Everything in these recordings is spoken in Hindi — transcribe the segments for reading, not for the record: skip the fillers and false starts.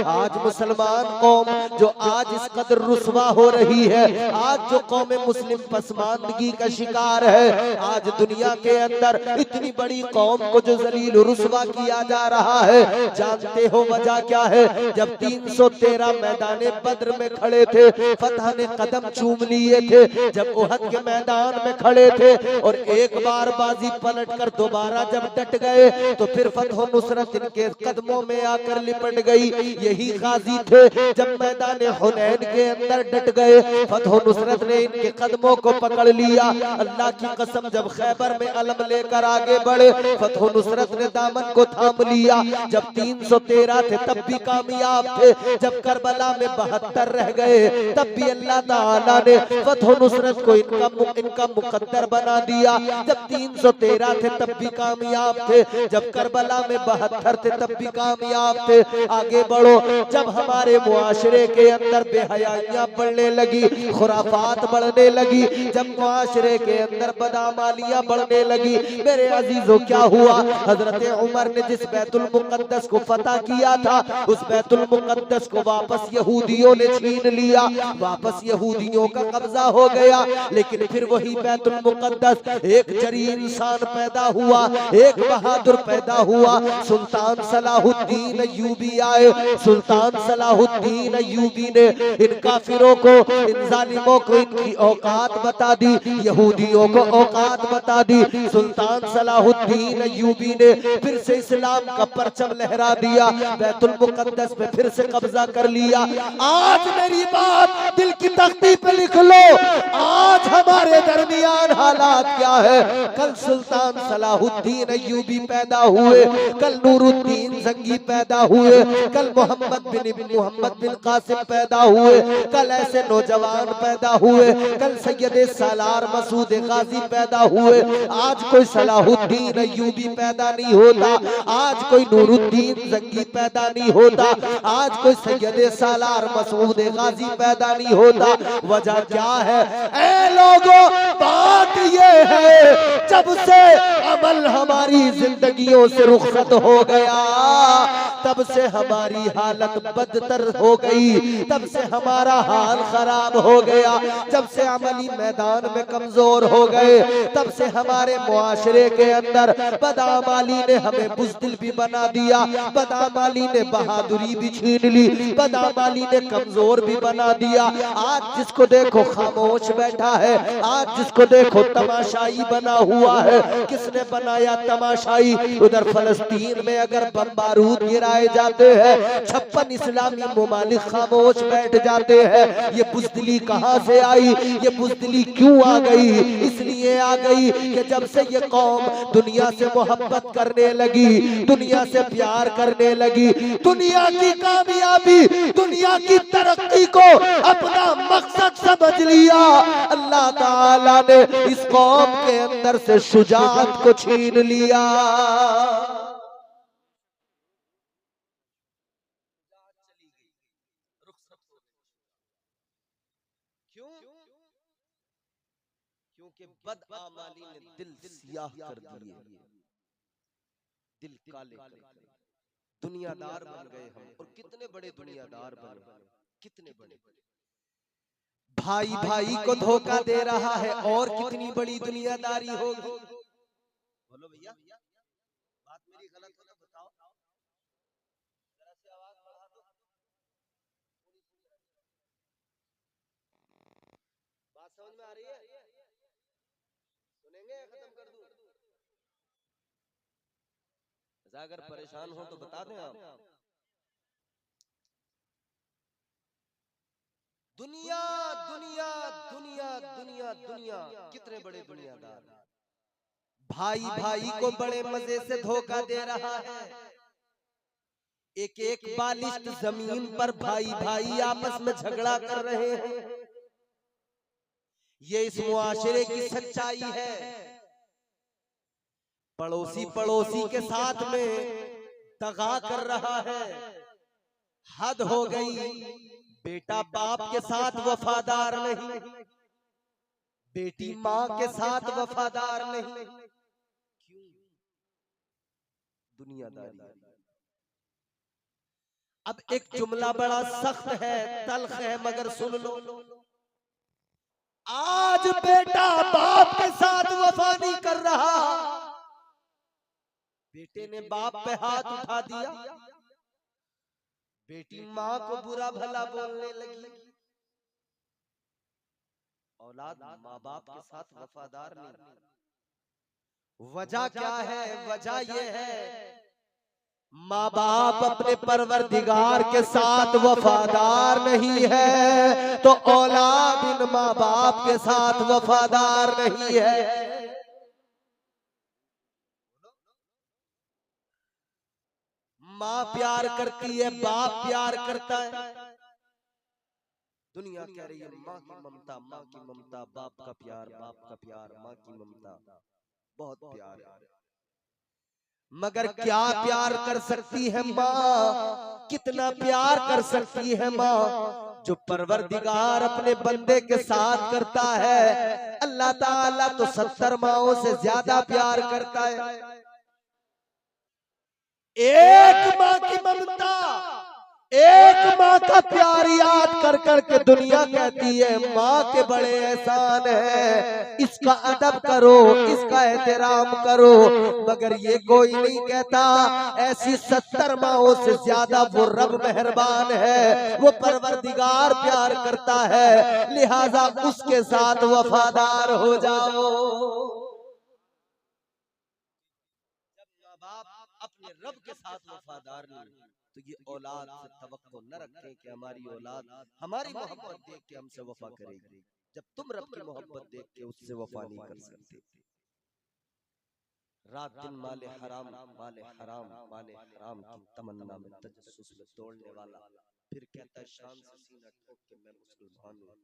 आज मुसलमान कौम जो आज इस कदर रुस्वा हो रही है, आज जो कौम मुस्लिम पसमानदगी का शिकार है, आज दुनिया के अंदर इतनी बड़ी कौम को जो जलील रुस्वा किया जा रहा है, जानते हो वजह क्या है? जब 313 मैदाने बद्र में खड़े थे, फतह ने कदम चूम लिए थे। जब उहद के मैदान में खड़े थे और एक बार बाजी पलट कर दोबारा जब डट गए तो फिर फतह नुसरत इनके कदमों में आकर लिपट गई। यही गाजी थे जब मैदान हुनैन के अंदर डट गए, फतह नुसरत ने इनके कदमों को पकड़ लिया। अल्लाह की कसम, जब खैबर में अलम लेकर आगे बढ़े, फतह नुसरत ने दामन को थाम लिया। जब 313 थे तब भी कामयाब थे, जब करबला में 72 रह गए तब भी अल्लाह ताला ने फतह नुसरत को इनका मुकद्दर बना दिया। जब 313 थे तब भी कामयाब थे, जब करबला में 72 थे तब भी कामयाब थे। आगे बढ़ो, जब हमारे मुआशरे के अंदर बेहयाइयां बढ़ने लगी, खुराफात बढ़ने लगी, जब मुआशरे के अंदर बदामालियां बढ़ने लगी, मेरे अजीजों क्या हुआ? हजरत उमर ने जिस बैतुल मुकद्दस को फतह किया था, उस बैतुल मुकद्दस को वापस यहूदियों ने छीन लिया, वापस यहूदियों का कब्जा हो गया। लेकिन फिर वही बैतुल मुकद्दस, एक जरी इंसान पैदा हुआ, एक बहादुर पैदा हुआ, सुल्तान सलाहुद्दीन अय्यूबी आए। सुल्तान सलाहुद्दीन अय्यूबी ने इन काफिरों को, इन जालिमों को इनकी औकात बता दी, यहूदियों को औकात बता दी। सुल्तान सलाहुद्दीन अय्यूबी ने फिर से इस्लाम का परचम लहरा दिया, बैतुल मुकद्दस पे फिर से कब्जा कर लिया। आज मेरी बात दिल की तख्ती पे लिख लो, आज हमारे दरमियान हालात क्या है? कल सुल्तान सलाहुद्दीन अय्यूबी पैदा हुए, कल नूरुद्दीन जंगी पैदा हुए, कल मोहम्मद बिन कासिम पैदा हुए, कल ऐसे नौजवान पैदा हुए, कल सैयद सालार मसूद गाजी पैदा हुए। आज कोई सलाहुद्दीन अय्यूबी पैदा नहीं होता, आज कोई नूरुद्दीन जंगी पैदा नहीं होता, आज कोई सैयद सालार मसूद गाजी पैदा नहीं होता। वजह क्या है? ऐ लोगों, बात ये है, जब से अमल हमारी जिंदगियों से रुखसत हो गया, तब से हमारी हालत बदतर हो गई, तब से हमारा हाल खराब हो गया। जब से अमली मैदान में कमजोर हो गए, तब से हमारे मुआशरे के अंदर बदामाली ने हमें बुज़दिल भी बना दिया, बदामाली ने बहादुरी भी छीन ली, बदामाली ने कमजोर भी बना दिया। आज जिसको देखो खामोश बैठा है, आज जिसको देखो तमाशाई बना हुआ है। किसने बनाया तमाशाई? उधर फलस्तीन में अगर बम बारूद गिराए जाते हैं, 56 इस्लामी मुमालिक खामोश बैठ जाते हैं। ये बुज़दिली कहाँ से आई? ये बुज़दिली क्यों आ गई? इसलिए आ गई कि जब से ये कौम दुनिया से मोहब्बत करने लगी, दुनिया से प्यार करने लगी, दुनिया की कामयाबी, दुनिया की तरक्की को अपना मकसद समझ लिया, अल्लाह ताला ने इस कौम के अंदर से शुजाअत को छीन लिया। क्यों? क्योंकि बदआमाली ने दिल सियाह कर दिए, दिल काले कर दिए, दुनियादार बन गए हम। और कितने बड़े दुनियादार बन गए, कितने बड़े। भाई भाई को धोखा दे रहा है, और कितनी बड़ी दुनियादारी होगी। बोलो भैया, बात मेरी गलत हो तो बताओ, जरा सी आवाज बढ़ा दो। बात समझ में आ रही है? सुनेंगे? खत्म कर दूं? अगर परेशान हो तो बता दें आप। दुनिया दुनिया दुनिया दुनिया दुनिया, कितने बड़े दुनियादार। भाई भाई को बड़े मजे से धोखा दे रहा है। एक एक बालिश्त जमीन पर भाई भाई आपस में झगड़ा कर रहे हैं। ये इस मुआशरे की सच्चाई है। पड़ोसी पड़ोसी के साथ में दगा कर रहा है, हद हो गई। बेटा बाप के साथ वफादार नहीं, बेटी माँ के साथ वफादार नहीं। क्यों? दुनियादारी। अब एक जुमला बड़ा सख्त है, तल्ख है, मगर सुन लो। आज बेटा बाप के साथ वफा नहीं कर रहा, बेटे ने बाप पे हाथ उठा दिया, बेटी माँ को बुरा भला बोलने लगी। औलाद माँ बाप के साथ वफादार नहीं। वजह क्या है? वजह यह है माँ बाप अपने परवरदिगार के साथ वफादार नहीं है, तो औलाद इन माँ बाप के साथ वफादार नहीं है। माँ प्यार करती है, बाप प्यार करता है। दुनिया कह रही है माँ की ममता, माँ की ममता, बाप का प्यार, बाप का प्यार, माँ की ममता बहुत प्यार है। मगर क्या प्यार कर सकती है माँ? कितना प्यार कर सकती है माँ? जो परवरदिगार अपने बंदे के साथ करता है, अल्लाह ताला तो 70 माओं से ज्यादा प्यार करता है। एक माँ की ममता, एक माँ का प्यार याद कर करके दुनिया कहती है माँ के बड़े एहसान है, इसका अदब करो, इसका एहतराम करो। मगर ये कोई नहीं कहता ऐसी 70 माओं से ज्यादा वो रब मेहरबान है, वो परवरदिगार प्यार करता है, लिहाजा उसके साथ वफादार हो जाओ। जब माँ बाप अपने रब के साथ वफादार नहीं तो ये औलाद से तवक्को न रखें कि हमारी औलाद हमारी मोहब्बत देख के हमसे वफा करेगी, जब तुम रब की मोहब्बत देख के उससे वफा नहीं कर सकते। रात दिन माले हराम, माले हराम, माले हराम की तमन्ना में तजस्सुस में तोड़ने वाला फिर कहता है शान से सीना ठोक के मैं मुसलमान हूं।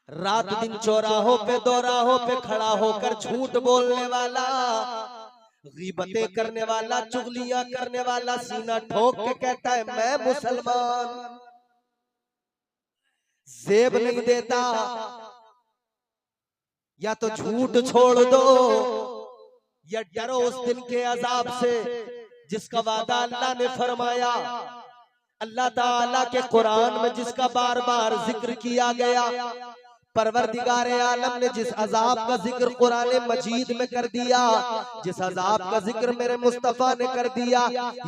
रात दिन चौराहों पे दोराहों पे खड़ा होकर झूठ बोलने वाला, गीबतें करने वाला, चुगलियां करने वाला सीना ठोक के कहता है मैं मुसलमान। जेब नहीं देता, या तो झूठ छोड़ दो या डरो उस दिन के अजाब से जिसका वादा अल्लाह ने फरमाया। अल्लाह ताला के कुरान में जिसका बार बार जिक्र किया गया, परवरदिगार आलम ने जिस अजाब का जिक्र कुरान मजीद में कर दिया, जिस अजाब का जिक्र मेरे मुस्तफा ने कर दिया,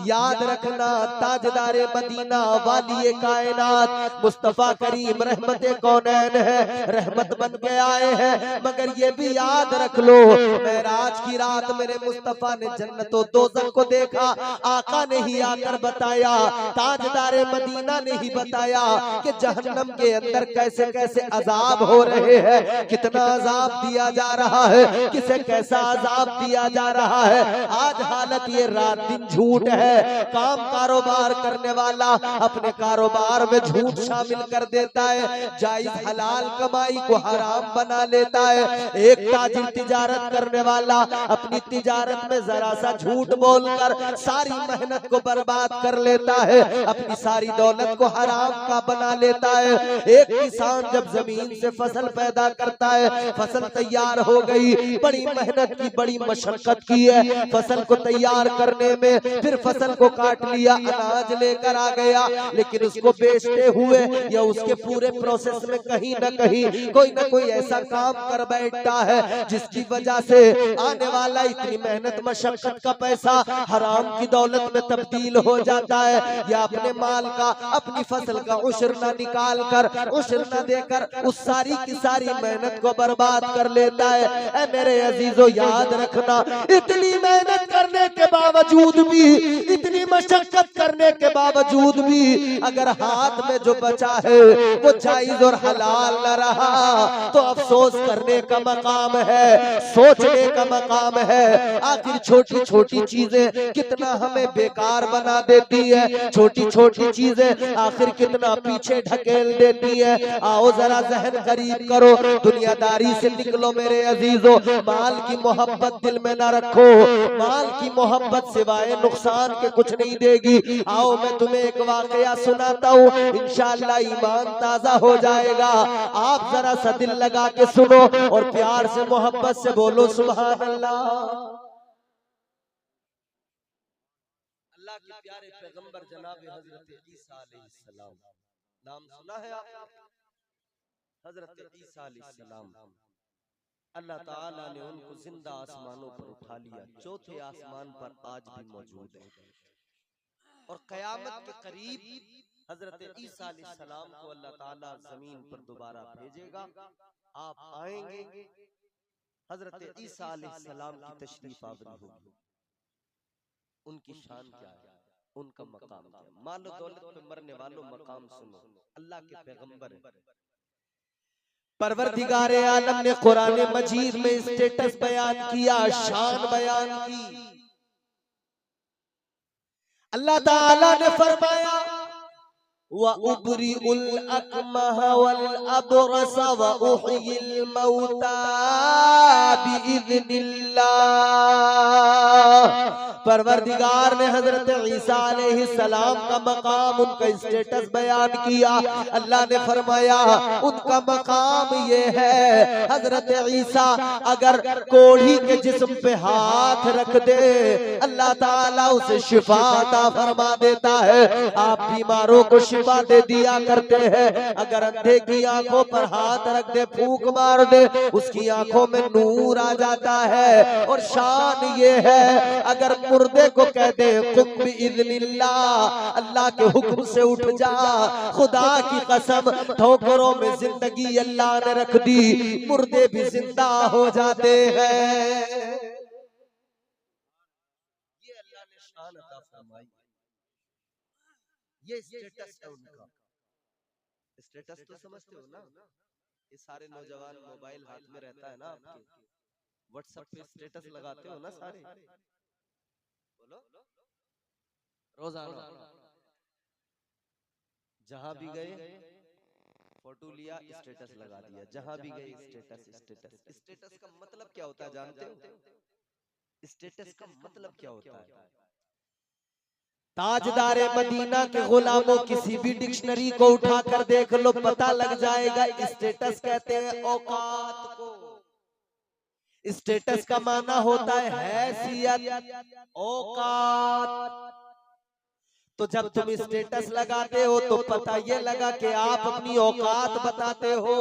याद रखना ताजदार मदीना वाली कायनात मुस्तफा करीम रहमत कौनैन है, रहमत बन के आए हैं। मगर ये भी याद रख लो मेराज की रात मेरे मुस्तफा ने जन्नत और दोज़ख को देखा, आका ने ही आकर बताया, ताजदार मदीना ने ही बताया कि जहन्नम के अंदर कैसे कैसे अजाब हो रहे हैं, कितना अजाब दिया जा रहा है, किसे कैसा अजाब दिया जा रहा है। आज हालत ये रात दिन झूठ है, काम कारोबार करने वाला अपने कारोबार में झूठ शामिल कर देता है, जायज हलाल कमाई को हराम बना लेता है। एक ताजिर तिजारत करने वाला अपनी तिजारत में जरा सा झूठ बोलकर सारी मेहनत को बर्बाद कर लेता है, अपनी सारी दौलत को हराम का बना लेता है। एक किसान जब जमीन से फसल पैदा करता है, फसल तैयार हो गई, बड़ी मेहनत की, बड़ी मशक्कत की है फसल को तैयार करने में, फिर फसल को काट लिया, अनाज लेकर आ गया, लेकिन उसको बेचते हुए या उसके पूरे प्रोसेस में कहीं न कहीं कोई न कोई ऐसा काम कर बैठता है जिसकी वजह से आने वाला इतनी मेहनत मशक्कत का पैसा हराम की दौलत में तब्दील हो जाता है, या अपने माल का, अपनी फसल का उश्र न निकाल कर, उश्र न देकर उस सारी की सारी मेहनत को बर्बाद कर लेता है। ऐ मेरे अजीजों याद रखना, इतनी मेहनत करने के बावजूद भी, इतनी मशक्कत करने के बावजूद भी अगर हाथ में जो बचा है वो जायज और हलाल न रहा तो अफसोस करने का मकाम है, सोचने का मकाम है। आखिर छोटी छोटी चीजें कितना हमें बेकार बना देती है, छोटी छोटी चीजें आखिर कितना पीछे ढकेल देती है। आओ जरा जहन करीब करो, दुनियादारी से निकलो मेरे अजीजों, माल की मोहब्बत दिल में ना रखो, माल की मोहब्बत सिवाय नुकसान के कुछ नहीं देगी। आओ मैं तुम्हें एक वाकया सुनाता हूँ, इंशाअल्लाह ईमान ताजा हो जाएगा। आप जरा सा दिल लगा के सुनो और प्यार से मोहब्बत से बोलो सुभान अल्लाह। अल्लाह अल्लाह के प्यारे पैगंबर जनाब हजरत ईसा अलैहिस्सलाम, नाम सुना है आपने? हजरत ईसा अलैहिस्सलाम, अल्लाह ताला ने उनको जिंदा आसमानों पर उठा लिया, चौथे आसमान पर आज भी मौजूद है। और कयामत के करीब हजरत ईसा अलैहिस्सलाम को अल्लाह ताला जमीन पर दोबारा भेजेगा, आप आएंगे, हजरत ईसा अलैहिस्सलाम की तशरीफ आवरी होगी। उनकी शान क्या है, उनका मकाम क्या है? मालो दौलत पे मरने वालों मकाम सुनो, अल्लाह के पैगंबर है। परवरदिगारे आलम ने कुरान मजीद में स्टेटस बयान किया, शान बयान की। अल्लाह ताला ने फरमाया व उबरीउल अकमह वल अबरस व उहयिल मौता बिइज़्निल्लाह। परवरदिगार ने हजरत ईसा अलैहिस्सलाम का मकाम, उनका स्टेटस बयान किया। अल्लाह ने फरमाया उनका मकाम ये है, हजरत ईसा अगर कोढ़ी के जिस्म पे हाथ रख दे, अल्लाह ताला उसे शिफा अता फरमा देता है। आप बीमारों को शिफा दे दिया करते हैं। अगर अंधे की आंखों पर हाथ रख दे, फूंक मार दे, उसकी आंखों में नूर आ जाता है। और शान ये है, अगर मुर्दे को कह दे कुम बिइज़्निल्लाह, अल्लाह के हुक्म से उठ जा, खुदा की कसम ठोकरों में जिंदगी अल्लाह ने रख दी, मुर्दे भी जिंदा हो जाते हैं। ये अल्लाह ने शान अता फरमाई, ये स्टेटस है उनका। स्टेटस तो समझते हो ना, ये सारे नौजवान मोबाइल हाथ में रहता है ना आपके, व्हाट्सएप पे स्टेटस लगाते हो ना सारे, बोलो रोजाना जहां भी गए फोटो लिया स्टेटस लगा दिया, जहां भी गए स्टेटस स्टेटस। स्टेटस का मतलब क्या होता है जानते हो? स्टेटस का मतलब क्या होता है? ताजदारे मदीना के गुलामों, किसी भी डिक्शनरी को उठाकर देख लो, पता लग जाएगा स्टेटस कहते हैं औकात को। स्टेटस का माना होता है हैसियत, औकात। तो जब तुम स्टेटस लगाते हो तो पता ये लगा कि आप अपनी औकात बताते हो,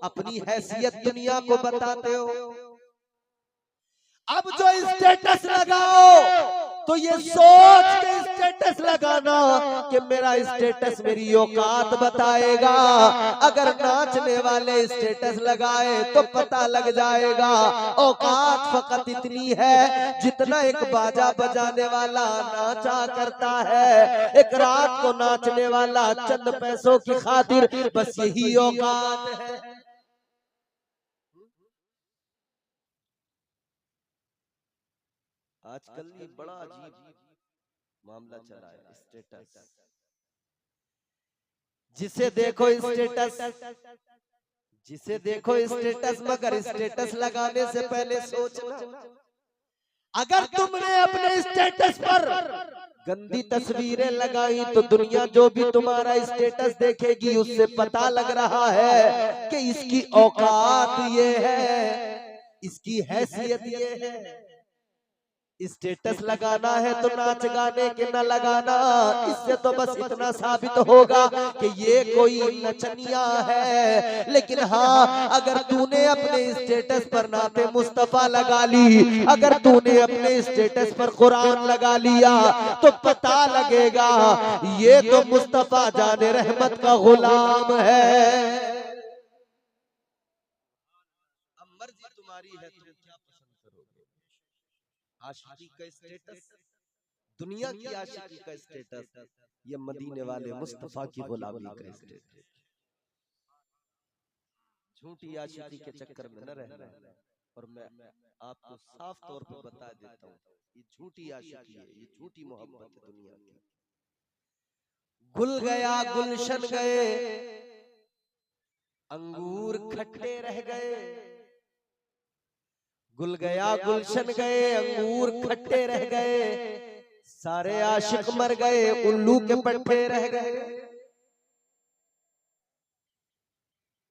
अपनी हैसियत दुनिया को बताते हो। अब जो स्टेटस लगाओ तो ये सोच के स्टेटस लगाना कि मेरा स्टेटस मेरी औकात बताएगा। अगर नाचने वाले स्टेटस लगाए तो पता लग जाएगा औकात फकत इतनी है जितना एक बाजा बजाने वाला नाचा करता है, एक रात को नाचने वाला चंद पैसों की खातिर, बस यही औकात है। आजकल ये बड़ा अजीब मामला चला है, स्टेटस। जिसे देखो स्टेटस, जिसे देखो स्टेटस, मगर स्टेटस लगाने से पहले सोचना, अगर तुमने अपने स्टेटस पर गंदी तस्वीरें लगाई तो दुनिया जो भी तुम्हारा स्टेटस देखेगी उससे पता लग रहा है कि इसकी औकात ये है, इसकी हैसियत ये है। स्टेटस लगाना है तो नाच गाने के न लगाना, इससे तो बस इतना साबित होगा कि ये कोई नचनिया है। लेकिन हाँ, अगर तूने अपने स्टेटस पर नाते मुस्तफा लगा ली, अगर तूने अपने स्टेटस पर कुरान लगा लिया तो पता लगेगा ये तो मुस्तफा जाने रहमत का गुलाम है। अब मर्जी तुम्हारी है, तुम क्या पसंद करोगे? आशिकी का स्टेटस, दुनिया की आशिकी का स्टेटस, ये मदीने वाले मुस्तफा की गुलामी का स्टेटस। झूठी आशिकी के चक्कर में न रहना। और मैं आपको साफ तौर पे बता देता हूँ, ये झूठी आशिकी है, ये झूठी मोहब्बत है दुनिया की। गुल गया गुलशन गए, अंगूर खट्टे रह गए। गुल गया गुलशन गए, अंगूर खट्टे रह गए, सारे आशिक मर गए, उल्लू के पट्टे रह गए।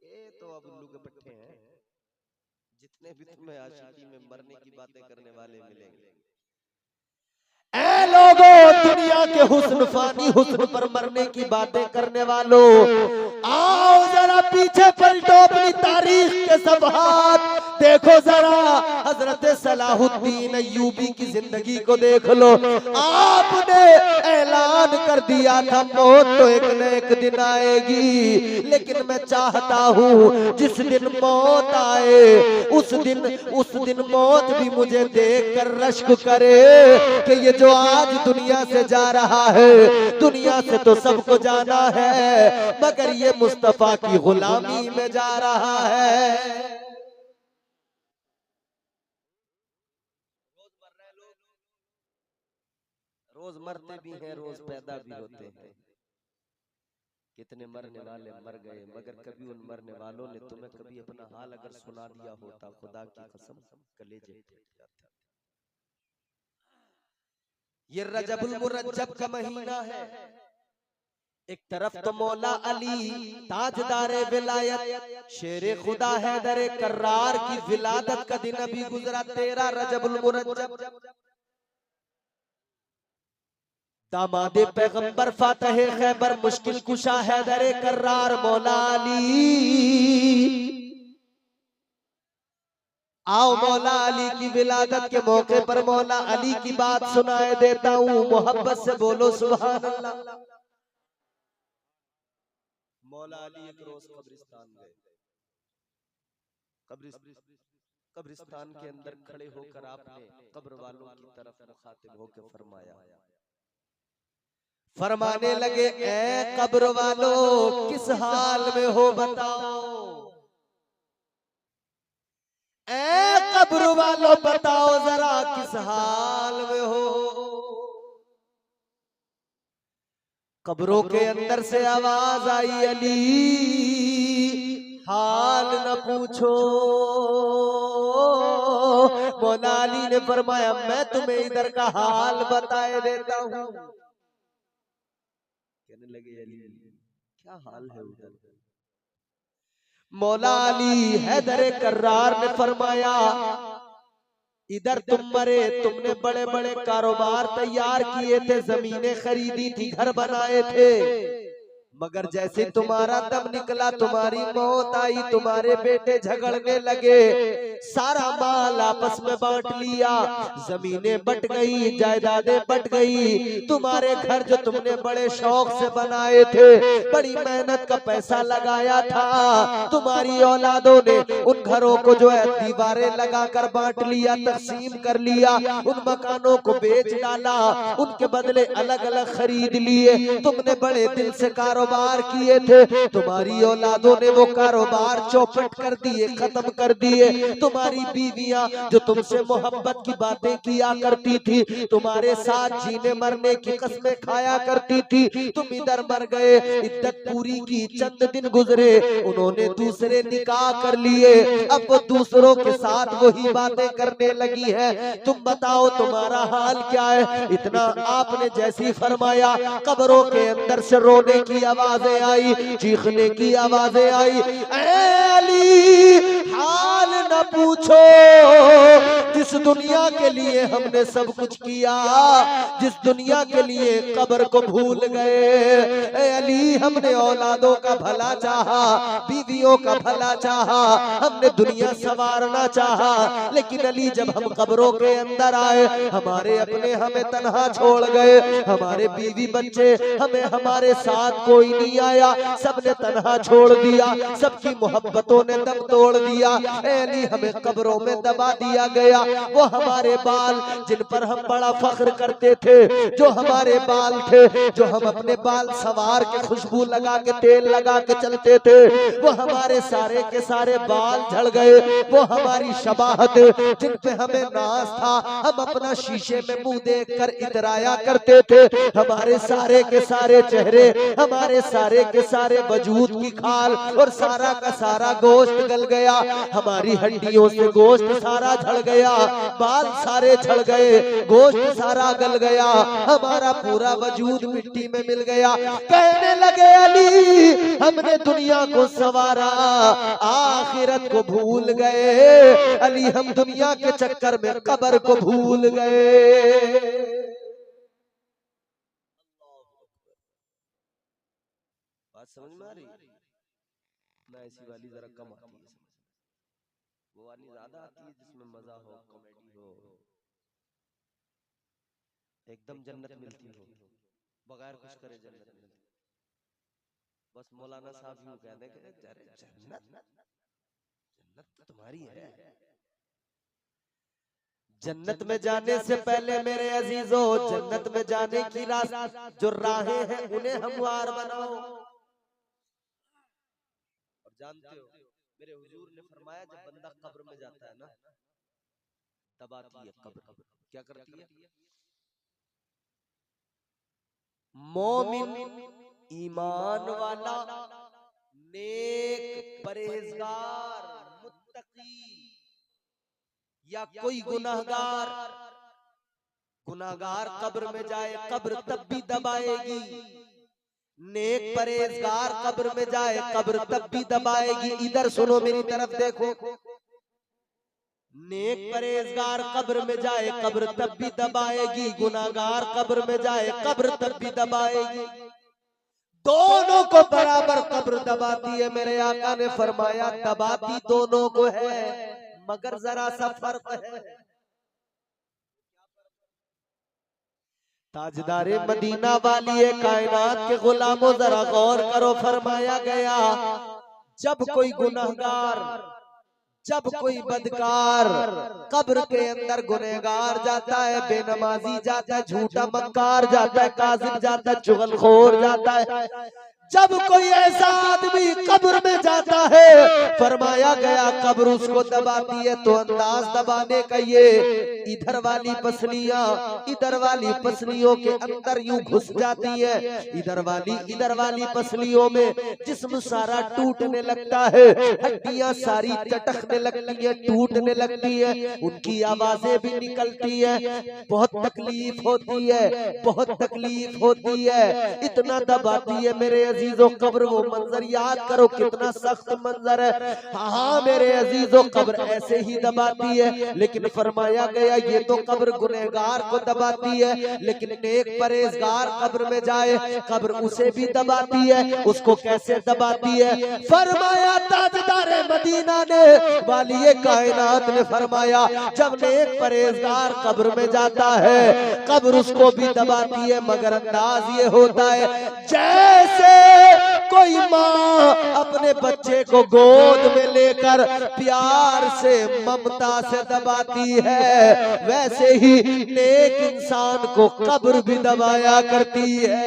ये तो अब उल्लू के पट्टे हैं, जितने भी तुम्हें आशिकी में मरने की बातें करने वाले मिलेंगे। ऐ लोगों, दुनिया के हुस्न फानी हुस्न पर मरने की बातें करने वालों, आओ जरा पीछे पलटो, अपनी तारीख के सफ़हात देखो जरा। हजरत सलाहुद्दीन अय्यूबी की जिंदगी को देख लो। आपने ऐलान कर दिया था मौत तो एक न एक दिन आएगी, लेकिन मैं चाहता हूँ जिस दिन मौत आए उस दिन मौत भी मुझे देखकर रश्क करे कि ये जो आज दुनिया से जा रहा है, दुनिया से तो सबको जाना है, मगर ये मुस्तफा की गुलामी में जा रहा है। रोज मरते भी हैं, रोज पैदा भी होते हैं। कितने मरने वाले मर गए, मगर कभी उन मरने वालों ने तुम्हें कभी अपना हाल अगर सुना दिया होता, खुदा की कसम कलेजे फट जाते। ये रजबुल मुरज्जब का महीना है। एक तरफ तो मौला अली ताजदारे विलायत शेरे खुदा हैदर कर्रार की विलादत का दिन अभी गुजरा 13 रजबुल मुरज्जब। दामादे पैगंबर फातह खैबर मुश्किल कुशा हैदर कर्रार मौला अली। आओ मौला अली की विलादत के मौके पर मौला अली की बात सुनाए देता हूँ, मोहब्बत से बोलो सुभान अल्लाह। मौला अली एक रोज कब्रिस्तान गए। कब्रिस्तान के अंदर खड़े होकर आपने कब्र वालों की तरफ मुखातिब होकर फरमाने लगे, ऐ कब्र वालों किस हाल में हो बताओ, ऐ कब्र वालों बताओ जरा किस हाल में हो। कब्रों के अंदर से आवाज आई, अली हाल न पूछो। मौला अली ने फरमाया, मैं तुम्हें इधर का हाल बताए देता हूँ। कहने लगे, अली क्या हाल है उधर? मौला अली हैदर कर्रार ने फरमाया, इधर तुम मरे, तुमने बड़े बड़े कारोबार तैयार किए थे, जमीनें खरीदी थी, घर बनाए थे, मगर जैसे तुम्हारा दम निकला, तुम्हारी मौत आई, तुम्हारे बेटे झगड़ने लगे, सारा माल आपस में बांट लिया, जमीनें बट गई, जायदादें बट गई, तुम्हारे घर जो तुमने बड़े शौक से बनाए थे, बड़ी मेहनत का पैसा लगाया था, तुम्हारी औलादों ने उन घरों को जो है दीवारें लगाकर बांट लिया, तकसीम कर लिया, उन मकानों को बेच डाला, उनके बदले अलग अलग खरीद लिए। तुमने बड़े दिल से कारोबार किए थे, तुम्हारी औलादों ने वो कारोबार चौपट कर दिए, खत्म कर दिए। तुम्हारी बीवियां जो तुमसे मोहब्बत की बातें किया करती थी, तुम्हारे साथ जीने मरने की कस्में खाया करती थी, तुम इधर मर गए, इद्दत पूरी की, चंद दिन गुजरे, उन्होंने दूसरे निकाह कर लिए, अब वो दूसरों के साथ वही बातें करने लगी है, तुम बताओ तुम्हारा हाल क्या है? इतना आपने जैसी फरमाया, कब्रों के अंदर से रोने की आवाजें आई, चीखने की आवाजें आई, ऐ अली हाल न पूछो, जिस दुनिया के लिए हमने सब कुछ किया, जिस दुनिया के लिए कब्र को भूल गए, ऐ अली हमने औलादों का भला चाहा, बीवियों का भला चाहा, हमने दुनिया संवारना चाहा, लेकिन अली जब हम कब्रों के अंदर आए, हमारे अपने हमें तन्हा छोड़ गए, हमारे बीवी बच्चे हमें, हमारे साथ कोई नहीं आया, सबने तन्हा छोड़ दिया, सबकी मोहब्बतों ने दम तोड़ दिया, अली हमें कब्रों में दबा दिया गया। वो हमारे बाल जिन पर हम बड़ा फख्र करते थे, जो हमारे बाल थे, जो हम अपने बाल संवार के खुशबू लगा के तेल लगा के चलते थे, वो हमारे सारे के सारे बाल झड़ गए। वो हमारी शबाहत जिन पे हमें नाज था, हम अपना शीशे में मुंह देखकर इतराया करते थे, हमारे सारे के सारे चेहरे, हमारे सारे के सारे वजूद की खाल और सारा का सारा गोश्त गल गया, हमारी हड्डियों से गोश्त सारा झड़ गया, बाल सारे झड़ गए, गोश्त सारा गल गया, हमारा पूरा वजूद मिट्टी में मिल गया। कहने लगे अली हमने दुनिया को संवारा, आखिरत को भूल गए, अली हम दुनिया के चक्कर में कब्र को भूल गए। बात समझ में आ रही? ना ऐसी वाली जरा कम आती है समझ, वो वाली ज्यादा आती है जिसमें मजा हो, कॉमेडी हो, एकदम जन्नत मिलती हो, बगैर कुछ करे जन्नत मिलती। बस मौलाना साहब यूं कहने के अरे जन्नत, जन्नत तो तुम्हारी है। जन्नत में जाने से पहले मेरे अजीजों, जन्नत में जाने की जो राहें हैं उन्हें हमवार बनाओ। और जानते हो मेरे हुजूर ने फरमाया, जब बंदा कब्र में जाता है ना, दबाती है कब्र। क्या करती है? मोमिन, ईमान वाला, नेक, परहेजगार, मुत्तकी या कोई गुनाहगार, गुनाहगार कब्र में जाए, कब्र तब भी दबाएगी। नेक परहेजगार कब्र में जाए, कब्र तब भी दबाएगी। इधर सुनो, मेरी तरफ देखो। नेक परहेजगार कब्र में जाए, कब्र तब भी दबाएगी। गुनाहगार कब्र में जाए, कब्र तब भी दबाएगी। दोनों को बराबर कब्र दबाती है। मेरे आका ने फरमाया, दबाती दोनों को है, मगर जरा सा फर्क है। ताजदारे मदीना वाली कायनात के गुलामों, जरा गौर करो, फरमाया गया, जब कोई गुनहगार, जब कोई बदकार कब्र के अंदर गुनहगार जाता है, बेनमाजी जाता है, झूठा मक्कार जाता है, काज़िब जाता है, चुगलखोर जाता है, जब कोई ऐसा आदमी कब्र में जाता है, फरमाया गया कब्र उसको दबाती है। तो अंदाज दबाने का ये, इधर वाली पसलियां इधर वाली पसलियों के अंदर यूं घुस जाती है, इधर वाली पसलियों में जिस्म सारा टूटने लगता है, हड्डियां सारी चटकने लगती है, टूटने लगती है, उनकी आवाजें भी निकलती है, बहुत तकलीफ होती है, बहुत तकलीफ होती है, इतना दबाती है। मेरे अजीजों, कब्र वो मंजर याद करो, कितना सख्त मंजर है। हाँ मेरे अजीजों, कब्र ऐसे ही दबाती है। लेकिन फरमाया गया, ये तो कब्र गुनहगार को दबाती है, लेकिन नेक परहेजगार कब्र में जाए, कब्र उसे भी दबाती है। उसको कैसे दबाती है? फरमाया ताजदारे मदीना ने, वाली कायनात ने फरमाया, जब नेक परहेजगार कब्र में जाता है, कब्र उसको भी दबाती है, मगर अंदाज ये होता है जैसे कोई माँ अपने बच्चे को गोद में लेकर प्यार से, ममता से दबाती है, वैसे ही नेक इंसान को कब्र भी दबाया करती है।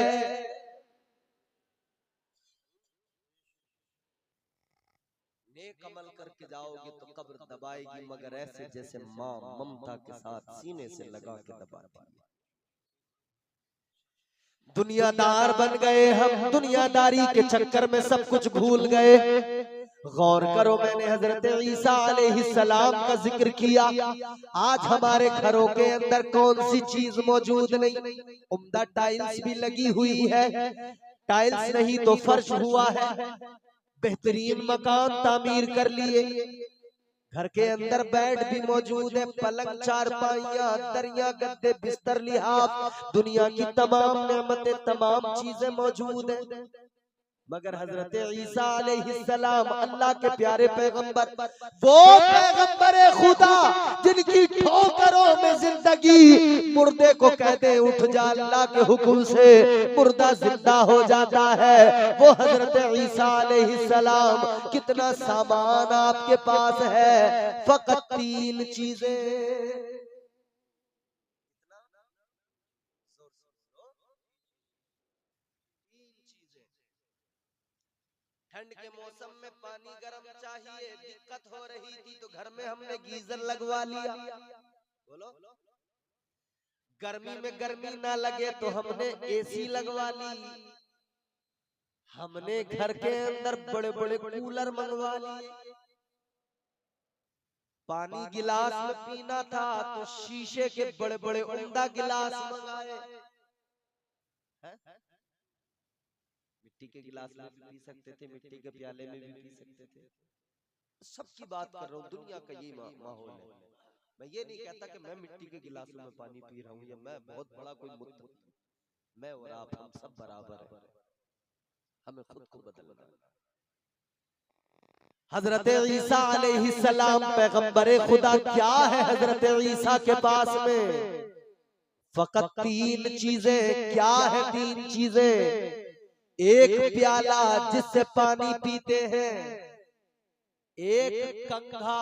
नेक अमल करके जाओगे तो कब्र दबाएगी, मगर ऐसे जैसे माँ ममता के साथ सीने से लगा के दबाती है। दुनियादार बन गए हम, दुनियादारी के चक्कर में सब कुछ भूल गए। गौर करो, मैंने हजरत ईसा अलैहिस्सलाम का जिक्र किया। आज हमारे घरों के अंदर कौन सी चीज मौजूद नहीं? उम्दा टाइल्स भी लगी हुई है, टाइल्स नहीं तो फर्श हुआ है, बेहतरीन मकान तामीर कर लिए, घर के अंदर बेड भी मौजूद है, पलंग, चारपाइयां, दरिया, गद्दे, बिस्तर, लिहाफ, दुनिया की तमाम नेमतें, तमाम चीजें मौजूद हैं। मगर हजरत ईसा अलैहिस्सलाम, अल्लाह के प्यारे पैगंबर, वो पैगंबर खुदा जिनकी ठोकरों में जिंदगी, मुर्दे को कहते उठ जा, अल्लाह के हुक्म से मुर्दा जिंदा हो जाता है, वो हजरत ईसा अलैहिस्सलाम, कितना सामान आपके पास है? फकत 3 चीजें। ठंड के मौसम में पानी गर्म चाहिए, दिक्कत हो रही थी तो घर में हमने गीजर लगवा लिया। बोलो, गर्मी में गर्मी ना लगे तो हमने एसी लगवा ली। हमने घर के अंदर बड़े बड़े कूलर मंगवा लिए। पानी गिलास में पीना था तो शीशे के बड़े बड़े उम्दा गिलास मंगाए। मिट्टी के गिलास में भी पी सकते थे, मिट्टी के प्याले में भी पी सकते थे। सबकी बात कर रहा हूँ, दुनिया का यही माहौल है। मैं ये नहीं कहता कि मैं मिट्टी के गिलासों में पानी पी रहा हूँ या मैं बहुत बड़ा कोई मुत्त, मैं और आप हम सब बराबर हैं। हमें खुद को बदलना। हजरत ईसा अलैहिस्सलाम पैगंबरे खुदा, क्या है हजरत ईसा के पास में? फकत 3 चीजें। क्या है 3 चीजें? एक प्याला जिससे पानी पीते हैं, एक कंघा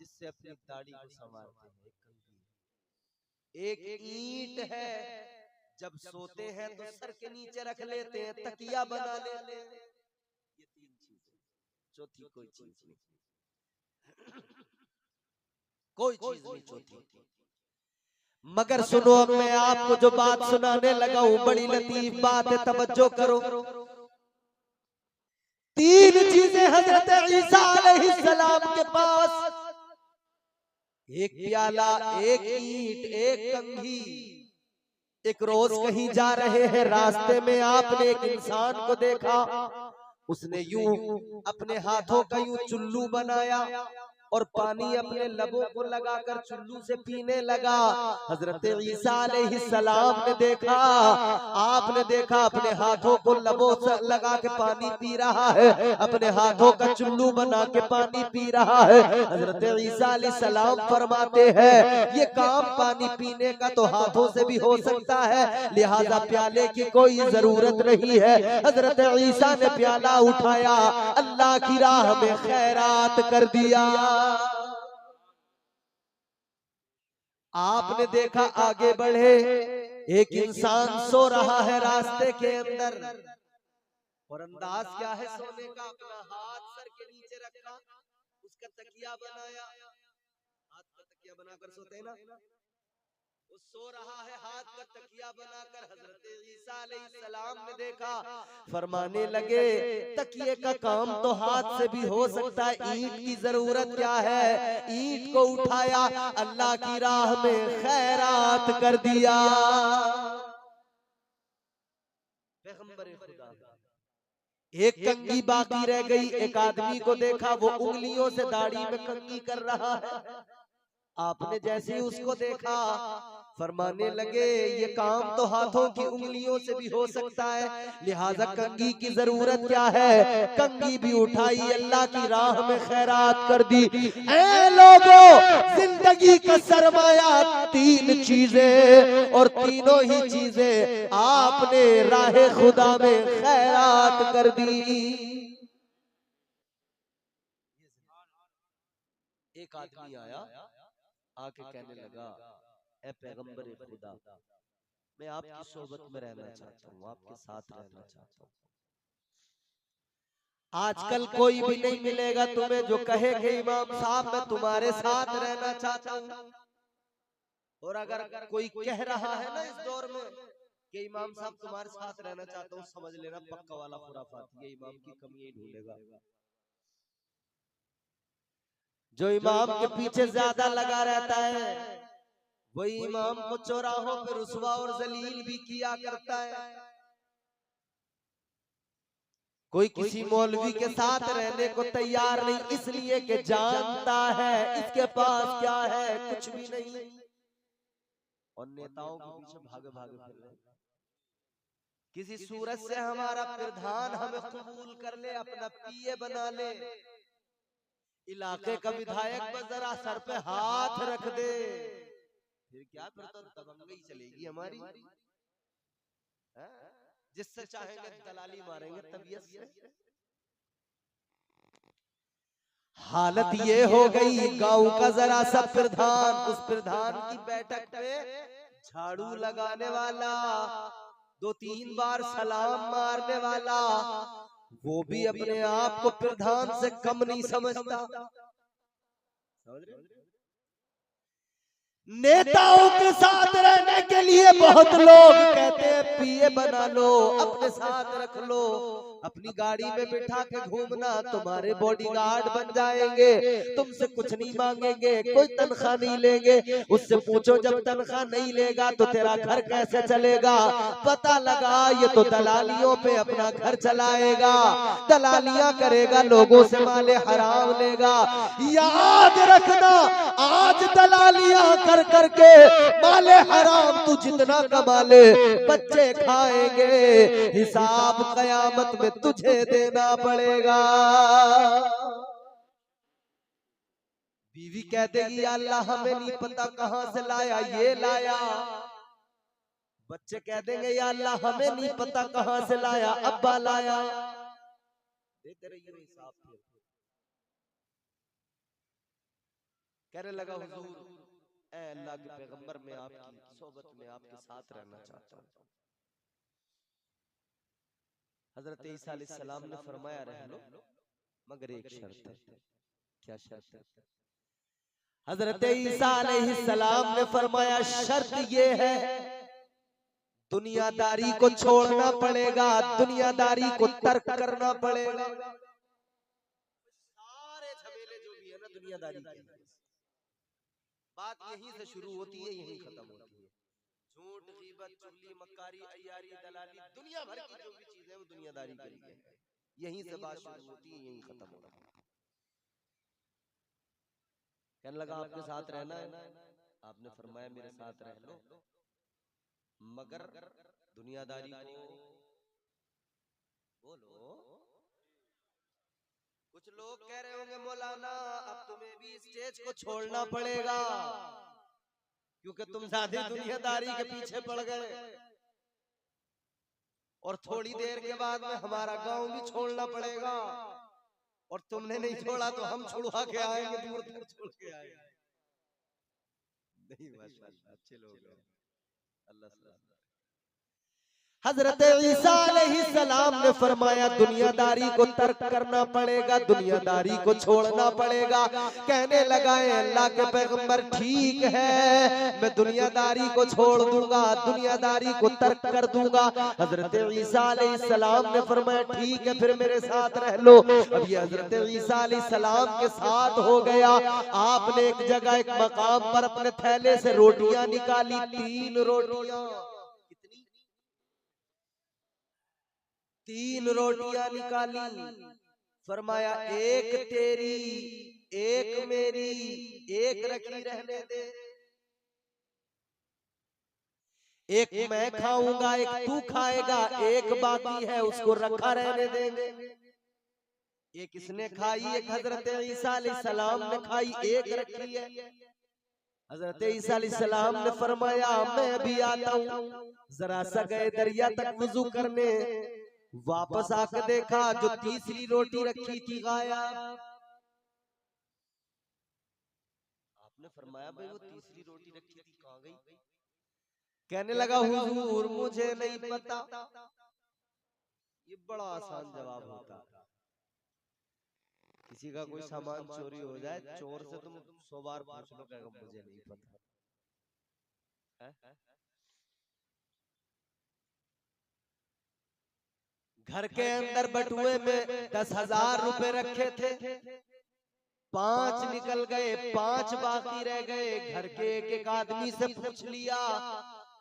जिससे अपनी दाढ़ी को संवारते हैं, एक ईंट है जब सोते हैं तो सर के नीचे रख लेते हैं, तकिया बना लेते हैं। ये 3 चीजें, चौथी कोई चीज नहीं, कोई चीज नहीं चौथी। मगर सुनो, अब मैं आपको जो बात सुनाने लगा हूं बड़ी लतीफ बात है, तवज्जो करो। 3 चीजें हजरत ईसा अलैहिस्सलाम के पास, एक प्याला, एक ईंट, एक कंघी। एक रोज कहीं जा रहे हैं, रास्ते में आपने एक इंसान को देखा, उसने यूं अपने हाथों का यूं चुल्लू बनाया और पानी अपने लबों को लगाकर चुल्लू से पीने लगा। हजरत ईसा अलैहिस्सलाम ने देखा, आपने देखा अपने हाथों को लबों से लगा के पानी पी रहा है, अपने हाथों का चुल्लू बना के पानी पी रहा है। हजरत ईसा अलैहिस्सलाम फरमाते हैं ये काम पानी पीने का तो हाथों से भी हो सकता है, लिहाजा प्याले की कोई जरूरत नहीं है। हजरत ईसा ने प्याला उठाया, अल्लाह की राह में खैरात कर दिया। आपने देखा आगे बढ़े, एक इंसान सो रहा है रास्ते के अंदर, और अंदाज क्या है सोने का? अपना हाथ सर के नीचे रखा, उसका तकिया बनाया, हाथ का तकिया बनाकर सोते हैं ना, वो सो रहा है हाथ का तकिया बनाकर। हजरत ईसा अलैहिस्सलाम ने देखा, फरमाने लगे तकिए का काम तो हाथ से भी हो सकता है, ईंट की जरूरत क्या है? ईंट को उठाया, अल्लाह की राह में खैरात कर दिया। पैगंबर खुदा, एक कंघी बाकी रह गई। एक आदमी को देखा, वो उंगलियों से दाढ़ी में कंघी कर रहा है। आपने जैसे ही उसको देखा, फरमाने लगे ये काम तो हाथों की उंगलियों से भी हो सकता है, लिहाजा कंघी की जरूरत क्या है? कंघी भी उठाई, अल्लाह की राह में खैरात कर दी। ऐ लोगों, जिंदगी का सरमाया 3 चीजें, और तीनों ही चीजें आपने राह खुदा में खैरात कर दी। एक आदमी आया, आके कहने लगा ऐ पैगंबर खुदा, मैं आपकी सोबत में रहना चाहता हूँ, आपके साथ रहना चाहता हूँ। आजकल कोई भी नहीं मिलेगा तुम्हें जो कहे कि इमाम साहब मैं तुम्हारे साथ रहना चाहता हूँ। और अगर कोई कह रहा है ना इस दौर में कि इमाम साहब तुम्हारे साथ रहना चाहता हूँ, समझ लेना पक्का वाला खुराफाती है, इमाम की कमी ही ढूंढेगा। जो इमाम के पीछे ज्यादा लगा रहता है वही इमाम को चौराहों पे रुसवा और जलील भी किया करता है। कोई किसी मौलवी के साथ रहने को तैयार नहीं, इसलिए कि जानता है इसके पास क्या है, कुछ भी नहीं। और नेताओं के पीछे भागे भागे फिर रहे। किसी सूरत से हमारा प्रधान हमें कबूल कर ले, अपना पीए बना ले, इलाके का विधायक बस जरा सर पे हाथ रख दे, फिर क्या, फिर तो दबंगई चलेगी हमारी। जिससे चाहेंगे दलाली मारेंगे तबीयत से। हालत ये हो गई, गांव का जरा सा प्रधान, उस प्रधान की बैठक पे झाड़ू लगाने वाला, 2-3 बार सलाम मारने वाला, वो भी अपने आप को प्रधान से कम नहीं समझता। समझ रहे? नेताओं के साथ रहने के लिए बहुत लोग कहते हैं पीए बना लो, अपने साथ रख लो, अपनी गाड़ी में बिठा के घूमना, तुम्हारे बॉडीगार्ड बन जाएंगे, तुमसे कुछ नहीं मांगेंगे, कोई तनख्वाह नहीं लेंगे। उससे पूछो जब तनख्वाह नहीं लेगा तो तेरा घर कैसे चलेगा? पता लगा ये तो दलालियों पे अपना घर चलाएगा, दलालियां करेगा, लोगों से माले हराम लेगा। याद रखना आज दलालियां कर करके माले हराम तू जितना कमा ले, बच्चे खाएंगे, हिसाब कयामत में तुझे देना पड़ेगा। बीवी कह देगी या अल्लाह हमें नहीं पता कहां से लाया, ये लाया। बच्चे कह देंगे या अल्लाह हमें नहीं पता कहां से लाया, अब्बा लाया। देते रहिए हिसाब। कहने लगा हुजूर, ऐ अल्लाह के पैगंबर, मैं आपकी सोबत में आपके साथ रहना चाहता हूँ। हजरत ईसा अलैहिस्सलाम ने फरमाया रह लो, मगर एक शर्त है। क्या शर्त है? हजरत ईसा अलैहिस्सलाम ने फरमाया शर्त ये है, दुनियादारी को छोड़ना पड़ेगा, दुनियादारी को तर्क करना पड़ेगा। सारे झमेले जो भी है ना दुनियादारी के, बात यहीं से शुरू होती है, यहीं खत्म होती है। झूठ, गीबत, चुगली, मक्कारी, अय्यारी, दलाली, दुनिया भर की जो भी चीजें वो दुनियादारी के लिए, यहीं से बात शुरू होती है, यहीं खत्म होती है। कहने लगा आपके साथ रहना है, आपने फरमाया मेरे साथ रह लो, मगर दुनियादारी को बोलो। कुछ लोग कह रहे होंगे मौलाना अब तुम्हें भी स्टेज को छोड़ना पड़ेगा, क्योंकि तुम ज्यादा दुनियादारी के पीछे पड़ गए, और थोड़ी देर के बाद में हमारा गांव भी छोड़ना पड़ेगा, और तुमने नहीं छोड़ा तो हम छुड़वा के आएंगे, दूर तक छोड़ के आएंगे। नहीं माशाअल्लाह, अच्छे लोग हैं, अल्लाह सलाम। हजरत ईसा अलैहिस्सलाम ने फरमाया दुनियादारी को तर्क करना पड़ेगा, दुनियादारी को छोड़ना पड़ेगा। कहने लगा अल्लाह के पैगंबर ठीक है, मैं दुनियादारी को छोड़ दूंगा, दुनियादारी को तर्क कर दूंगा। हजरत ईसा अलैहिस्सलाम ने फरमाया ठीक है, फिर मेरे साथ रह लो। अब ये हजरत ईसा अलैहिस्सलाम के साथ हो गया। आपने एक जगह एक मकाम पर अपने थैले से रोटियां निकाली, 3 रोटियां, 3 रोटियां निकाली। फरमाया एक तेरी, एक मेरी, एक रखी रहने दे, एक मैं खाऊंगा, एक तू खाएगा, एक बाकी है उसको रखा रहने देंगे। एक इसने खाई, एक हजरत ईसा अलैहिस्सलाम ने खाई, एक रखी है। हजरत ईसा अलैहिस्सलाम ने फरमाया मैं भी आता हूँ। जरा सा गए दरिया तक वुजू करने, वापस आकर देखा जो तीसरी रोटी रखी थी गायब। आपने फरमाया भाई वो तीसरी रोटी रखी थी कहां गई? कहने लगा हुजूर मुझे नहीं पता। ये बड़ा आसान जवाब होता है। किसी का कोई सामान चोरी हो जाए, चोर से तुम 100 बार पूछ लो, कहेगा मुझे नहीं पता है? घर के अंदर बटुए में 10,000 रुपए रखे थे, 5 निकल गए, 5 बाकी रह गए। घर के एक आदमी से पूछ लिया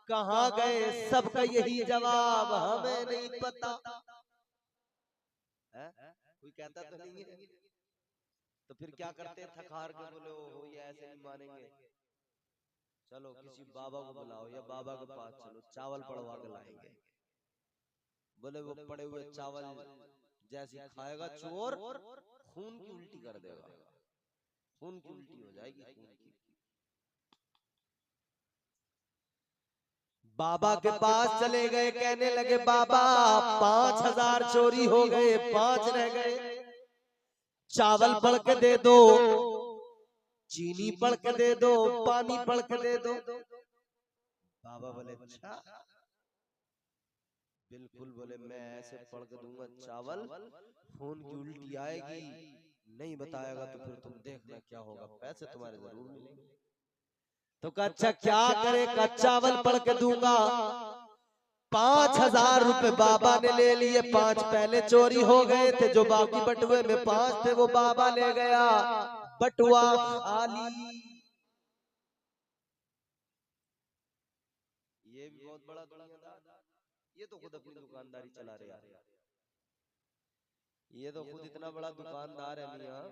कहाँ गए, सबका यही जवाब हमें नहीं पता है? कोई कहता तो नहीं है। तो फिर क्या करते, थकार के बोले हो ये ऐसे नहीं मानेंगे, चलो किसी बाबा को बुलाओ या बाबा के पास चलो, चावल पड़वा के लाएंगे। बोले वो पड़े हुए चावल जैसे खाएगा चोर, खून की उल्टी कर देगा, खून की उल्टी हो जाएगी, खून की। बाबा के पास चले गए, कहने लगे बाबा 5,000 चोरी हो गए, 5 रह गए, चावल पड़ के दे दो, चीनी पड़ के दे दो, पानी पड़ के दे दो। बाबा बोले अच्छा, बिल्कुल। बोले मैं ऐसे पढ़ के दूंगा चावल, खून की उल्टी आएगी, नहीं बताएगा तो फिर तुम देखना क्या होगा, पैसे तुम्हारे जरूर मिलेंगे। तो कहा अच्छा क्या करे, का चावल पढ़ के दूंगा। 5,000 रुपए बाबा ने ले लिए, 5 पहले चोरी हो गए थे, जो बाकी बटुए में 5 थे वो बाबा ले गया, बटुआ खाली। ये भी बहुत बड़ा दुनियादार, ये तो खुद अपनी दुकानदारी चला रहा है, ये तो खुद इतना बड़ा दुकानदार है मियां।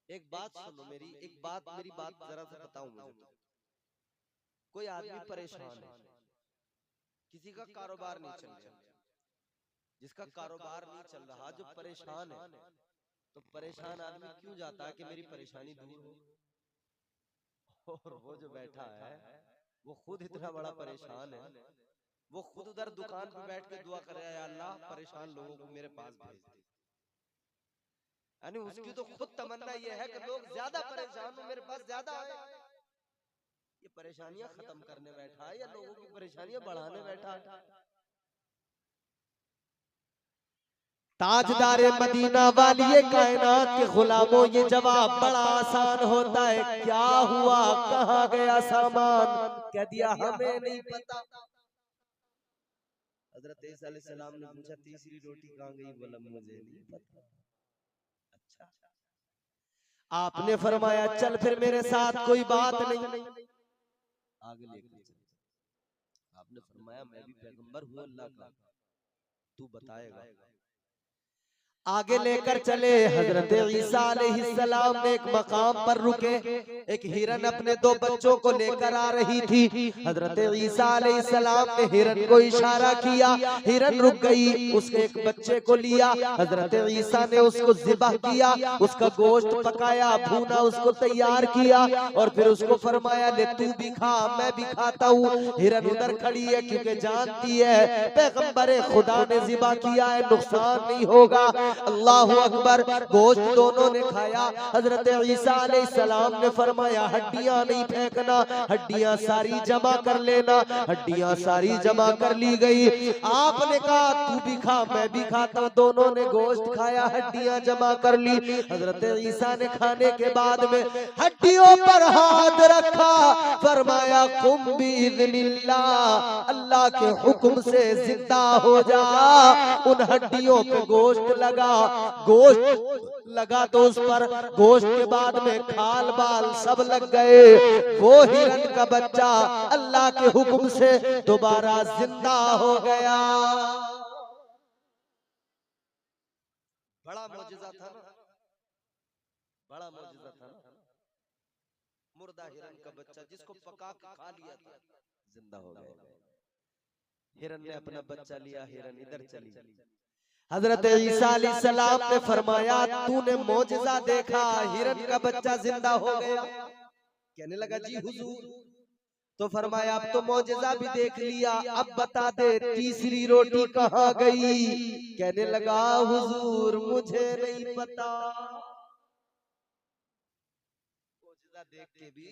एक बात सुनो मेरी, एक बात, मेरी बात जरा सा बताऊं मुझे। कोई आदमी परेशान है, किसी का कारोबार नहीं चल रहा, जिसका कारोबार नहीं चल रहा, जो परेशान है, तो परेशान आदमी क्यों जाता है कि मेरी परेशानी दूर हो। और वो जो बैठा है वो खुद इतना बड़ा परेशान है, वो खुद उधर दुकान पे बैठ के दुआ कर रहा है, अल्लाह परेशान लोगों को मेरे पास भेज दे। यानी उसकी तो खुद तमन्ना ये है कि लोग ज्यादा परेशान हो, मेरे पास ज्यादा आए। ये परेशानियां खत्म करने बैठा है या लोगों की परेशानियां बढ़ाने बैठा है। ताजदारे मदीना वाली कायनात के गुलामों, ये जवाब बड़ा आसान होता है, क्या हुआ, कहाँ गया सामान, कह दिया हमें नहीं पता। हजरत ईसा अलैहिस्सलाम ने पूछा तीसरी रोटी कहाँ गई, बोला मुझे नहीं पता। अच्छा, आपने फरमाया चल फिर मेरे साथ कोई बात नहीं, आगे लेकर चल। आपने फरमाया मैं भी पैगंबर हूँ अल्लाह का, तू बताएगा। आगे लेकर चले। हजरत ईसा अलैहिस्सलाम ने एक मकाम पर रुके, एक हिरन अपने दो बच्चों को लेकर आ रही थी। हजरत ईसा अलैहिस्सलाम ने हिरन को इशारा किया, हिरन रुक गई, उसके एक बच्चे को लिया, हजरत ईसा ने उसको ज़िबह किया, उसका गोश्त पकाया, भूना, उसको तैयार किया और फिर उसको फरमाया ले तू भी खा, मैं भी खाता हूँ। हिरन उधर खड़ी है क्योंकि जानती है पैगंबर खुदा ने ज़िबह किया है, नुकसान नहीं होगा। अल्लाह अकबर। गोश्त दोनों ने खाया। हजरत ईसा अलैहिस्सलाम ने फरमाया हड्डियां नहीं फेंकना, हड्डियां सारी जमा कर लेना। हड्डियां सारी जमा कर ली गई। आपने कहा तू भी खा मैं भी खाता हूं। दोनों ने गोश्त खाया, हड्डियां जमा कर ली। हजरत ईसा ने खाने के बाद में हड्डियों पर हाथ रखा, फरमाया कुम बिइज़्निल्लाह, अल्लाह के हुक्म से जिंदा हो जा। उन हड्डियों पे गोश्त लगा, गोश्त लगा तो उस पर गोश्त के बाद में खाल बाल सब लग गए। वो हिरन का बच्चा अल्लाह के हुक्म से दोबारा जिंदा हो गया। बड़ा मौजज़ा था ना, बड़ा मौजज़ा था ना। मुर्दा हिरन का बच्चा जिसको पका के खा लिया था, जिंदा हो गया। हिरन ने अपना बच्चा लिया, हिरन इधर चली। हजरत ईसा अलैहिस्सलाम ने फरमाया तूने मौजज़ा देखा, हिरन का बच्चा जिंदा हो गया। कहने लगा जी हुजूर। तो फरमाया अब तो मौजज़ा भी देख लिया, अब बता दे तीसरी रोटी कहाँ गई। कहने लगा हुजूर मुझे नहीं पता। मौजज़ा देख के भी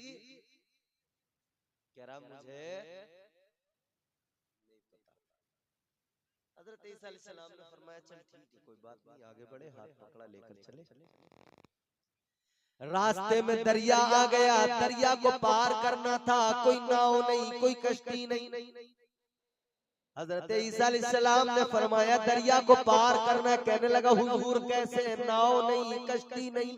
कह रहा मुझे हज़रत ईसा अलैहिस्सलाम ने फरमाया चल ठीक है कोई बात नहीं, आगे बढ़े, हाथ पकड़ा लेकर चले। रास्ते में दरिया आ गया, दरिया को पार करना था, कोई नाव नहीं, कोई कश्ती नहीं। हज़रत ईसा अलैहिस्सलाम ने फरमाया दरिया को पार करना। कहने लगा हुजूर कैसे, नाव नहीं, कश्ती नहीं।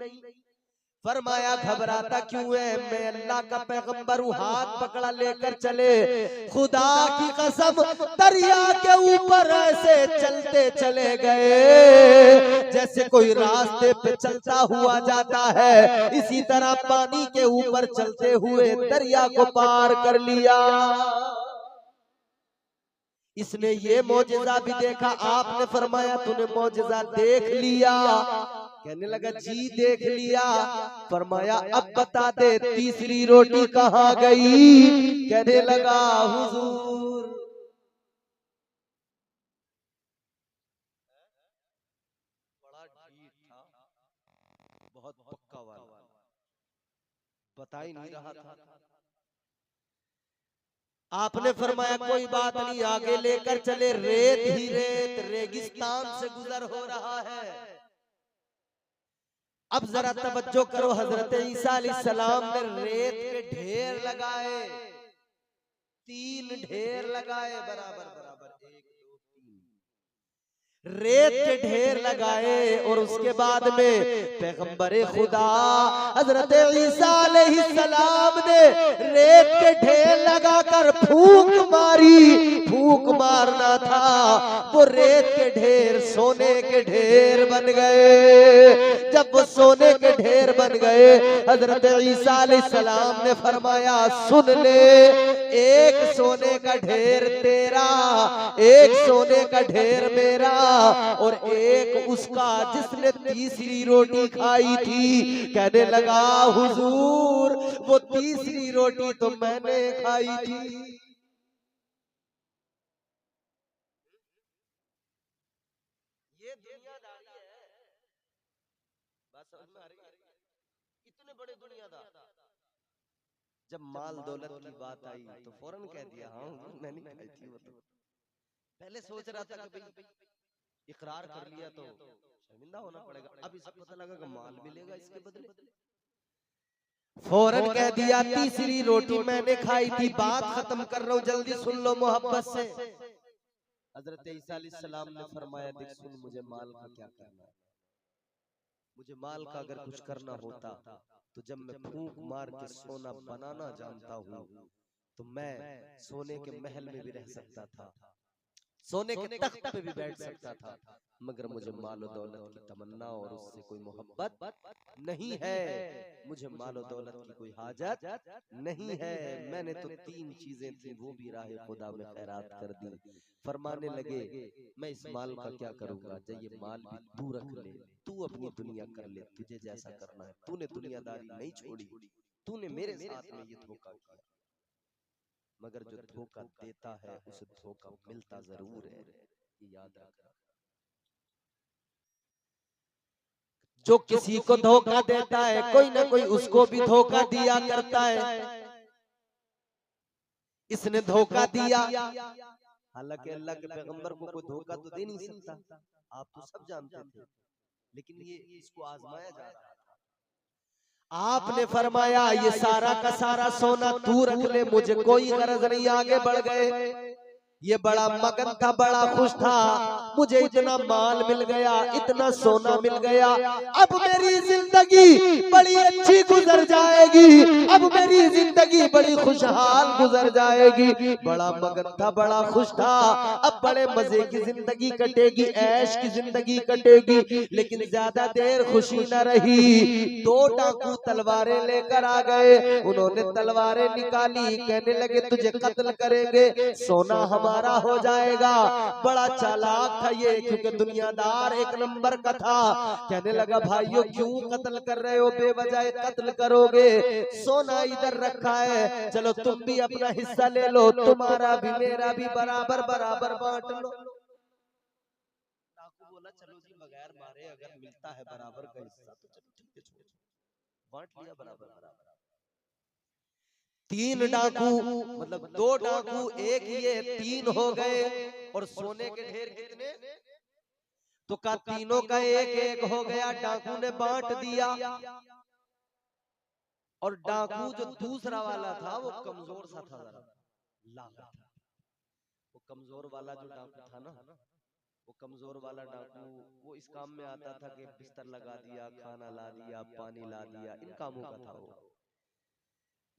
फरमाया घबराता क्यों है, मैं अल्लाह का पैगंबर हूँ, हाथ पकड़ा लेकर चले। खुदा की कसम दरिया के ऊपर ऐसे चलते चले गए जैसे कोई रास्ते पे चलता हुआ जाता है, इसी तरह पानी के ऊपर चलते हुए दरिया को पार कर लिया। इसने ये मौजज़ा भी देखा। आपने फरमाया तूने मौजज़ा देख लिया। कहने लगा जी देख लिया। फरमाया अब बता दे तीसरी रोटी कहाँ गई। कहने लगा हुजूर बड़ा ढीठ था, बहुत पक्का वाला, बता ही नहीं रहा था। आपने फरमाया कोई बात नहीं, आगे लेकर चले। रेत ही रेत, रेगिस्तान से गुजर हो रहा है। अब जरा तवज्जो करो, हजरत ईसा अलैहिस्सलाम ने रेत के ढेर लगाए, 3 ढेर लगाए बराबर बराबर, 1 2 3। रेत के ढेर लगाए और उसके बाद में पैगंबरे खुदा हजरत ईसा अलैहिस्सलाम ने रेत के ढेर लगाकर फूंक मारी। फूंक मारना था, वो रेत के ढेर सोने के ढेर बन गए। जब वो सोने के ढेर बन गए, हजरत ईसा अलैहिस्सलाम ने फरमाया, सुन ले, एक सोने का ढेर तेरा, एक सोने का ढेर मेरा, और एक उसका जिसने तीसरी रोटी खाई थी। कहने लगा, हुजूर वो तीसरी रोटी तो मैंने खाई थी। ये दुनियादारी है, बात समझ में आ रही है? इतने बड़े दुनियादार, जब माल दौलत की बात आई तो फौरन कह दिया, हाँ मैंने खाई थी। वो तो पहले सोच रहा था कि भाई इकरार कर लिया तो शर्मिंदा होना पड़ेगा, अब इसे पता लगा कि माल मिलेगा इसके बदले। फौरन कह दिया, तीसरी रोटी मैंने खाई थी। बात खत्म कर रहा हूं, जल्दी सुन लो मोहब्बत से। हजरत ईसा अलैहिस्सलाम ने फरमाया, देख सुन, मुझे माल का क्या करना है। मुझे माल का अगर कुछ करना होता तो जब मैं फूंक मार के सोना बनाना जानता हूँ तो मैं सोने के महल में भी रह सकता था, सोने के तख्त पे भी बैठ सकता था, मगर मुझे मालो दौलत की तमन्ना और उससे कोई मोहब्बत नहीं है। मुझे मालो दौलत की कोई हाजत नहीं है। मैंने तो तीन चीजें थी वो भी राह खुदा में खैरात कर दी। फरमाने लगे, मैं इस माल का क्या करूंगा, जब ये माल भी तू रख ले, तू अपनी दुनिया कर ले, तुझे जैसा करना है। तूने दुनियादारी नहीं छोड़ी, तूने मेरे साथ में ये धोखा किया, मगर जो धोखा देता है उसे धोखा मिलता जरूर है, ये याद रखना। जो किसी को धोखा देता है, कोई ना कोई उसको भी धोखा दिया करता है। इसने धोखा दिया, हालांकि अल्लाह के पैगंबर को कोई धोखा तो दे नहीं सकता, आप तो सब जानते थे, लेकिन ये इसको आजमाया जा रहा था। आपने फरमाया, ये सारा का सारा सोना तू रख ले, मुझे कोई गरज नहीं। आगे बढ़ गए। ये बड़ा मगन था, बड़ा खुश था, मुझे इतना माल मिल गया, इतना सोना मिल गया, अब मेरी जिंदगी बड़ी अच्छी गुजर जाएगी, अब मेरी जिंदगी बड़ी खुशहाल गुजर जाएगी। बड़ा मगन था, बड़ा खुश था, अब बड़े मजे की जिंदगी कटेगी, ऐश की जिंदगी कटेगी। लेकिन ज्यादा देर खुशी न रही। दो डाकू तलवारें लेकर आ गए, उन्होंने तलवारें निकाली, कहने लगे तुझे कत्ल करेंगे, सोना हमारा हो जाएगा। बड़ा चालाक था ये, क्योंकि दुनियादार एक नंबर का था। कहने लगा, भाइयों क्यों कत्ल कर रहे हो, बेवजह कत्ल करोगे, सोना इधर रखा है, चलो तुम भी अपना हिस्सा ले लो, तुम्हारा भी मेरा भी बराबर बराबर बांट लो। डाकू बोला, चलो जी बगैर मारे अगर मिलता है बराबर का हिस्सा तो चलो ठीक है, छोड़ो, बांट लिया बराबर बराबर। तीन डाकू, मतलब दो डाकू, एक ये, तीन हो गए। और सोने के ढेर कितने, तो का तीनों का एक एक हो गया। डाकू ने बांट दिया। और डाकू जो दूसरा वाला था वो कमजोर सा था, जरा लागा था। वो कमजोर वाला जो डाकू था ना, वो कमजोर वाला डाकू वो इस काम में आता था कि बिस्तर लगा दिया, खाना ला दिया, पानी ला दिया, इन कामों का था वो।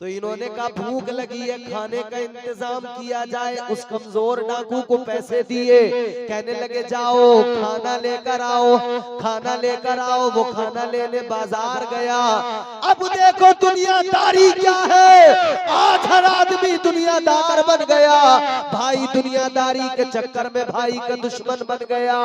तो इन्होंने कहा भूख लगी है, खाने का इंतजाम किया जाए। उस कमजोर डाकू को पैसे दिए, कहने लगे जाओ खाना लेकर आओ, खाना लेकर आओ। वो खाना लेने बाजार गया। अब देखो दुनियादारी क्या है, आज हर आदमी दुनियादार बन गया। भाई दुनियादारी के चक्कर में भाई का दुश्मन बन गया,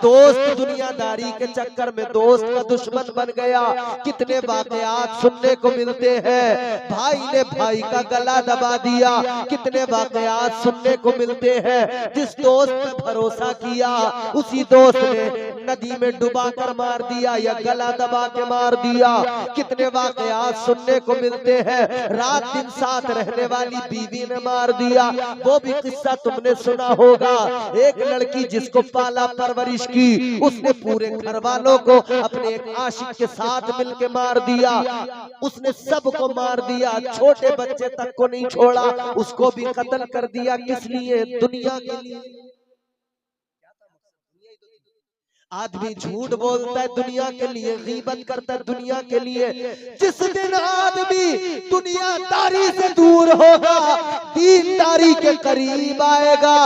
दोस्त दुनियादारी के चक्कर में दोस्त का दुश्मन बन गया। कितने वाकयात सुनने को मिलते हैं, भाई ने भाई का गला दबा दिया। कितने वाकयात सुनने को मिलते हैं, जिस दोस्त पर भरोसा किया उसी दोस्त ने नदी में डुबा कर मार दिया या गला दबा के मार दिया। कितने वाकयात सुनने को मिलते हैं, रात दिन साथ रहने वाली बीवी ने मार दिया। वो भी किस्सा तुमने सुना होगा, एक लड़की जिसको पाला परवरिश की, उसने पूरे घर वालों को अपने एक आशिक के साथ मिलके मार दिया। उसने सबको मार दिया, छोटे बच्चे तक को नहीं छोड़ा, उसको भी कत्ल कर दिया। किस लिए? दुनिया के लिए। आदमी झूठ बोलता है दुनिया के लिए, गीबत करता है दुनिया के लिए। जिस दिन आदमी दुनियादारी से दूर होगा, दीनदारी के करीब आएगा,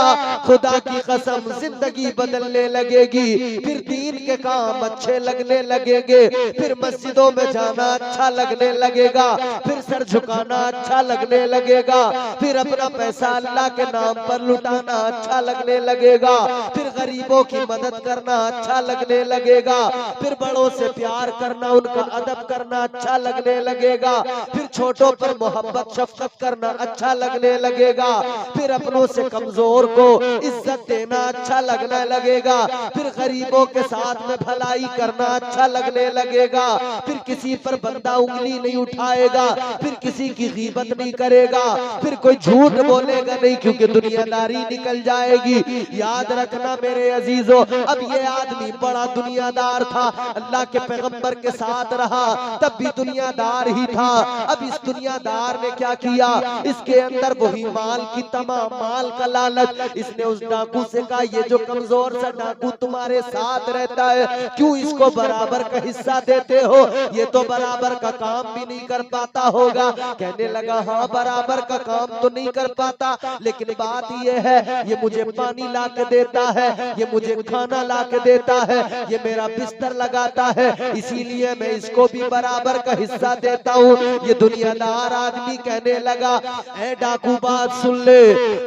खुदा की कसम जिंदगी बदलने लगेगी। फिर दीन के काम अच्छे लगने लगेंगे, फिर मस्जिदों में जाना अच्छा लगने लगेगा, फिर सर झुकाना अच्छा लगने लगेगा, फिर अपना पैसा अल्लाह के नाम पर लुटाना अच्छा लगने लगेगा, फिर गरीबों की मदद करना अच्छा लगने लगेगा, फिर बड़ों से प्यार करना, उनका अदब करना अच्छा लगने लगेगा, फिर छोटों पर मोहब्बत शफकत करना अच्छा लगने लगेगा, फिर अपनों से कमजोर को इज्जत देना अच्छा लगने लगेगा, फिर गरीबों के साथ में भलाई करना अच्छा लगने लगेगा, फिर किसी पर बंदा उंगली नहीं उठाएगा, फिर किसी की गीबत नहीं करेगा, फिर कोई झूठ बोलेगा नहीं, क्योंकि दुनियादारी निकल जाएगी। याद रखना मेरे अजीजों, अब ये आदमी बड़ा दुनियादार था, अल्लाह के पैगंबर के साथ रहा तब भी दुनियादार ही था। अब इस दुनियादार ने क्या किया, इसके अंदर वही माल की तमाम माल का लालच। इसने उस डाकू से कहा, ये जो कमजोर सा डाकू तुम्हारे साथ रहता है, क्यों इसको बराबर का हिस्सा देते हो? ये तो बराबर का काम भी नहीं कर पाता होगा। कहने लगा, हाँ बराबर का काम तो नहीं कर पाता, लेकिन बात ये है, ये मुझे पानी ला के देता है, ये मुझे खाना ला के देता है, ये मेरा बिस्तर लगाता है, इसीलिए मैं इसको भी बराबर का हिस्सा देता हूँ। ये दुनियादार आदमी कहने लगा, ए डाकू बात सुन ले,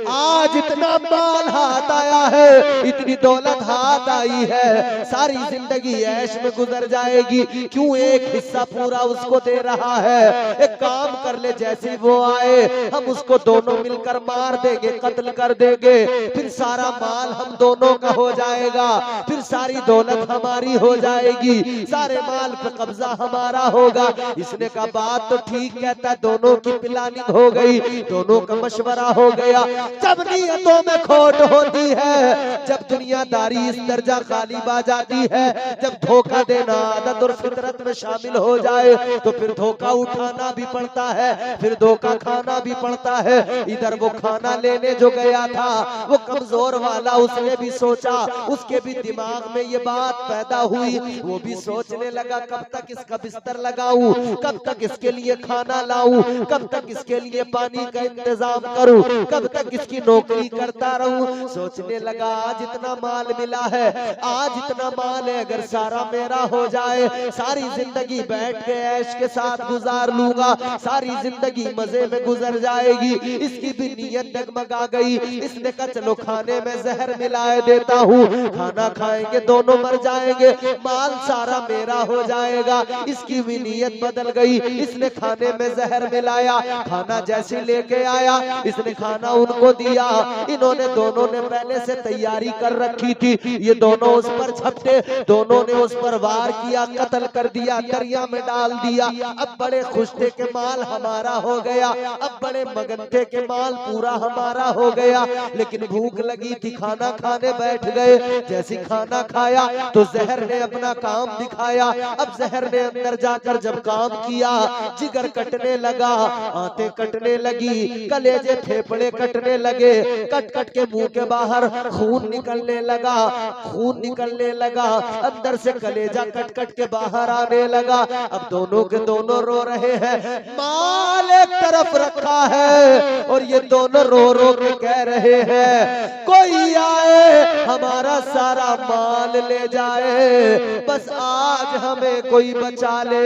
आज इतना माल हाथ आया है, इतनी दौलत हाथ आई है, सारी जिंदगी ऐश में गुजर जाएगी, क्यों एक हिस्सा पूरा उसको दे रहा है? एक काम कर ले, जैसे वो आए हम उसको दोनों मिलकर मार देंगे, कत्ल कर देंगे, फिर सारा माल हम दोनों का हो जाएगा, फिर सारी दौलत हमारी हो जाएगी, सारे माल पे कब्जा हमारा होगा। इसने कहा, बात तो ठीक कहता है, दोनों की प्लानिंग हो गई, दोनों का मशवरा हो गया। जब नियतों में खोट होती है, जब दुनियादारी इस दर्जा गालिब आ जाती है, जब धोखा देना आदत और फितरत में शामिल हो जाए, तो फिर धोखा उठाना भी पड़ता है, फिर धोखा खाना भी पड़ता है। इधर वो खाना लेने जो गया था, वो कमजोर वाला, उसने भी सोचा, उसके भी दिमाग में ये बात पैदा हुई, वो भी सोचने लगा, कब तक इसका बिस्तर लगाऊं, कब तक इसके लिए खाना लाऊं, कब तक इसके लिए पानी का इंतजाम करूं, कब तक इसकी नौकरी करता रहूं। सोचने लगा, आज इतना माल मिला है, आज इतना माल है, अगर सारा मेरा हो जाए, सारी जिंदगी बैठ के ऐश के साथ गुजार लूंगा, सारी जिंदगी मजे में गुजर जाएगी। इसकी भी नीयत डगमगा गई। इसने कहा, चलो खाने में जहर मिलाए देता हूँ, खाना खाएंगे दोनों मर जाएंगे, माल सारा मेरा हो जाएगा। इसकी भी नीयत बदल गई। इसने खाने में जहर मिलाया, खाना जैसे लेके आया, इसने खाना उनको दिया। इन्होंने दोनों ने पहले से तैयारी कर रखी थी। ये दोनों उस पर झपटे, दोनों ने उस पर वार किया, कत्ल कर दिया, दरिया में डाल दिया। अब बड़े खुश थे कि माल हमारा हो गया, अब बड़े मगन थे कि माल पूरा हमारा हो गया। लेकिन भूख लगी थी, खाना खाने बैठ गए। जैसे खाना खाया तो जहर ने अपना काम दिखाया। अब जहर ने अंदर जाकर जब काम किया, जिगर कटने लगा, आंतें कटने लगी, कलेजे फेफड़े कटने लगे, कट कट के मुंह के बाहर खून निकलने लगा, खून निकलने लगा, अंदर से कलेजा कट कट के बाहर आने लगा। अब दोनों के दोनों रो रहे हैं, माल एक तरफ रखा है और ये दोनों रो रो के कह रहे हैं, कोई आए हमारा सारा माल ले जाए, बस आज हमें कोई बचा ले।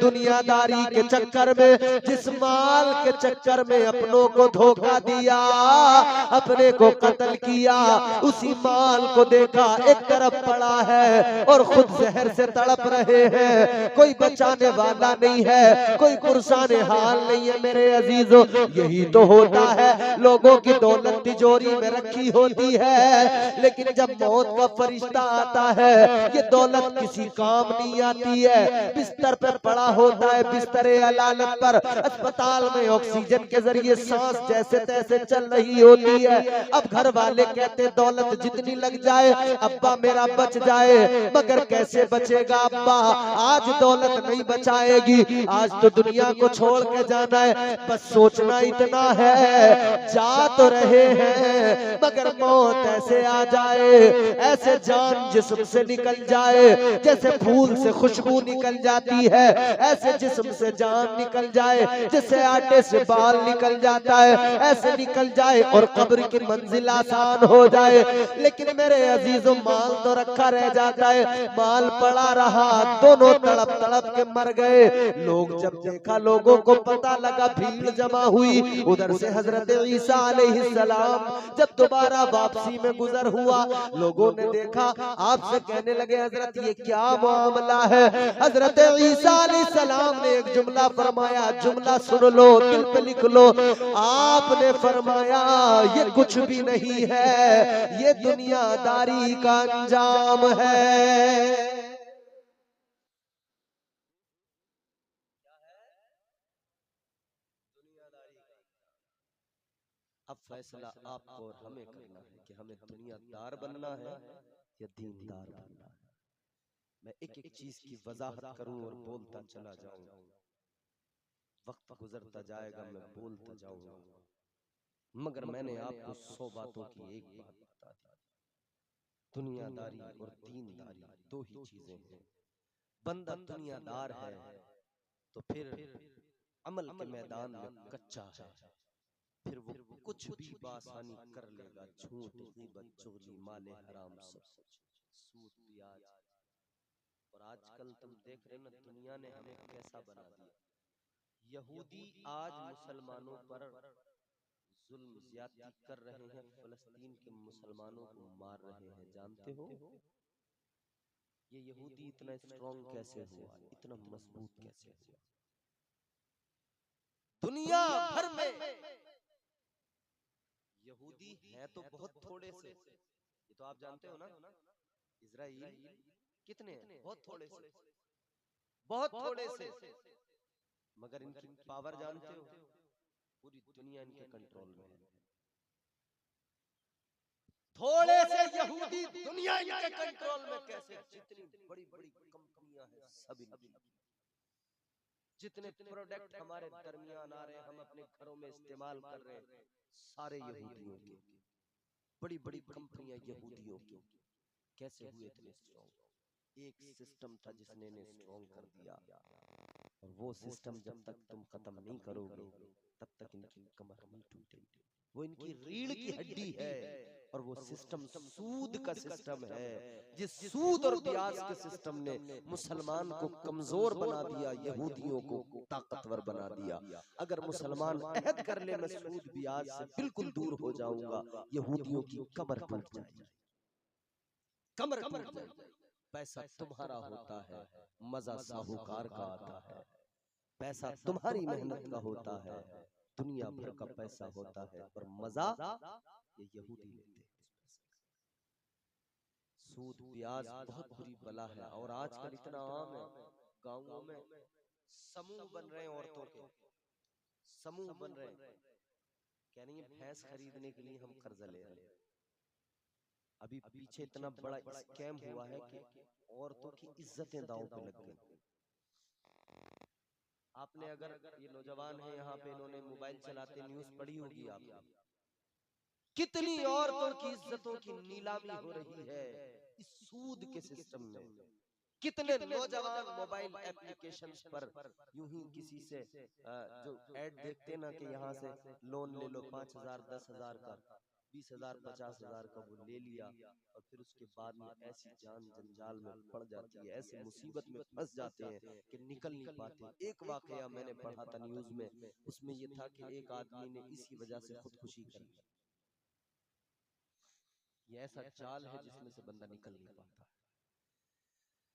दुनियादारी के चक्कर में, जिस माल के चक्कर में अपनों को धोखा दिया, अपने को कत्ल किया, उसी माल को देखा एक तरफ पड़ा है और खुद जहर से तड़प रहे हैं। कोई बचाने वाला नहीं है, कोई पुरसाने हाल नहीं है। मेरे अजीजों, यही तो होता है, लोगों की दौलत तिजोरी में रखी होती है, लेकिन जब मौत का फरिश्ता आता है, ये दौलत किसी काम नहीं आती है। बिस्तर पर पड़ा होता है, बिस्तरे अलालत पर, अस्पताल में ऑक्सीजन के जरिए सांस जैसे तैसे चल रही होती है। अब घर वाले कहते दौलत जितनी लग जाए अब्बा मेरा बच जाए, मगर कैसे बचेगा अब्बा, आज दौलत नहीं बचाएगी, आज तो दुनिया को छोड़ के जाना है। बस सोचना इतना है, जा तो रहे हैं मगर मौत ऐसे आ जाए, ऐसे जान जिस्म से निकल जाए जैसे फूल से खुशबू निकल जाती है, ऐसे जिस्म से जान निकल जाए जैसे आटे से बाल निकल जाता है, ऐसे निकल जाए और कब्र की मंजिल आसान हो जाए। लेकिन मेरे अजीजों, माल तो रखा रह जाता है, माल पड़ा रहा, दोनों तड़प तड़प के मर गए। लोग जब देखा, लोगों को पता लगा, भीड़ जमा हुई। उधर से हजरत ईसा अलैहिस्सलाम जब दोबारा वापसी में गुजर हुआ, लोगों ने देखा, आपसे कहने लगे, हजरत ये क्या मामला है? हजरत ईसा अलैहिस्सलाम ने एक जुमला फरमाया, जुमला सुन लो, दिल पे लिख लो। आपने फरमाया, ये कुछ भी नहीं है, ये दुनियादारी का अंजाम है। अब फैसला आपको और हमें करना है कि हमें दुनियादार बनना है या दीनदार बनना है। मैं एक एक चीज की वजाहत करूं और बोलता चला जाऊं, वक्त गुजरता जाएगा, मैं बोलता जाऊंगा, मगर मैंने आपको 100 बातों की एक बात बता दी। दुनियादारी और दीनदारी दो ही चीजें हैं। बंदा दुनियादार है तो फिर अमल के मैदान में कच्चा है, फिर वो कुछ भी बासानी कर लेगा, झूठ, गीबत, चुगली, माले हराम, सब कुछ, सूद, ब्याज। और आजकल तुम देख रहे हो ना, दुनिया ने हमें कैसा बना दिया। यहूदी आज मुसलमानों पर जुल्म ज्यादती कर रहे हैं, फिलिस्तीन के मुसलमानों को मार रहे हैं, जानते हो? ये यहूदी इतना स्ट्रॉन्ग कैसे हुआ, इतना मजबूत कैसे हुआ? दुनिया भर में यहूदी हैं तो बहुत थोड़े से, ये तो आप जानते हो ना। इजराइल कितने हैं? बहुत थोड़े से, बहुत थोड़े से, मगर इनकी पावर जानते हो? पूरी दुनिया इनके कंट्रोल में है। थोड़े से यहूदी दुनिया इनके कंट्रोल में कैसे? जितनी बड़ी बड़ी कंपनियां हैं सब इनकी, जितने प्रोडक्ट हमारे दरमियान आ रहे हैं, हम अपने घरों में इस्तेमाल कर रहे हैं, सारे यहूदियों के, बड़ी बड़ी कंपनियां यहूदियों की। कैसे हुए इतने स्ट्रॉन्ग? एक सिस्टम था जिसने इन्हें स्ट्रॉन्ग कर दिया, और वो सिस्टम जब तक तुम खत्म नहीं करोगे तब तक इनकी कमर नहीं टूटेगी। वो इनकी रीढ़ की हड्डी है, और वो सिस्टम सूद का सिस्टम है। जिस सूद और ब्याज के सिस्टम ने मुसलमान को कमजोर बना दिया, यहूदियों को ताकतवर बना दिया। अगर मुसलमान अहद कर ले, मैं सूद ब्याज से बिल्कुल दूर हो जाऊंगा, यहूदियों की कमर टूट जाएगी, कमर टूट जाएगी। पैसा तुम्हारा होता है, मजा साहूकार का आता है। पैसा तुम्हारी मेहनत का होता है, दुनिया भर का पैसा होता है, और मजा ये यहूदी लेते हैं। सूद ब्याज बहुत बुरी बला है, और आजकल इतना आम है, गांवों में समूह बन रहे हैं, औरतों के समूह बन रहे हैं, कह रही है भैंस खरीदने के लिए हम कर्जा ले रहे हैं। अभी पीछे इतना बड़ा स्कैम हुआ है कि औरतों की इज्जतें दांव पे लग गई। आपने, अगर ये नौजवान है यहाँ पे, इन्होंने मोबाइल चलाते न्यूज पढ़ी होगी आपने, कितनी औरतों की इज्जतों की नीलामी हो रही है इस सूद के सिस्टम में। कितने नौजवान मोबाइल एप्लीकेशंस पर यूं ही किसी से जो ऐड देखते ना कि यहाँ से लोन ले लो 5,000, 10,000 का, 20,000, 50,000 का, वो ले लिया, और फिर उसके बाद में ऐसी जान जंजाल में पड़ जाती है, ऐसी मुसीबत में फंस जाते हैं कि निकल नहीं पाते। एक वाकया मैंने पढ़ा था न्यूज में, उसमें ये था कि एक आदमी ने इसी वजह से खुदकुशी कर ली। ये ऐसा चाल है जिसमें से बंदा निकल नहीं पाता।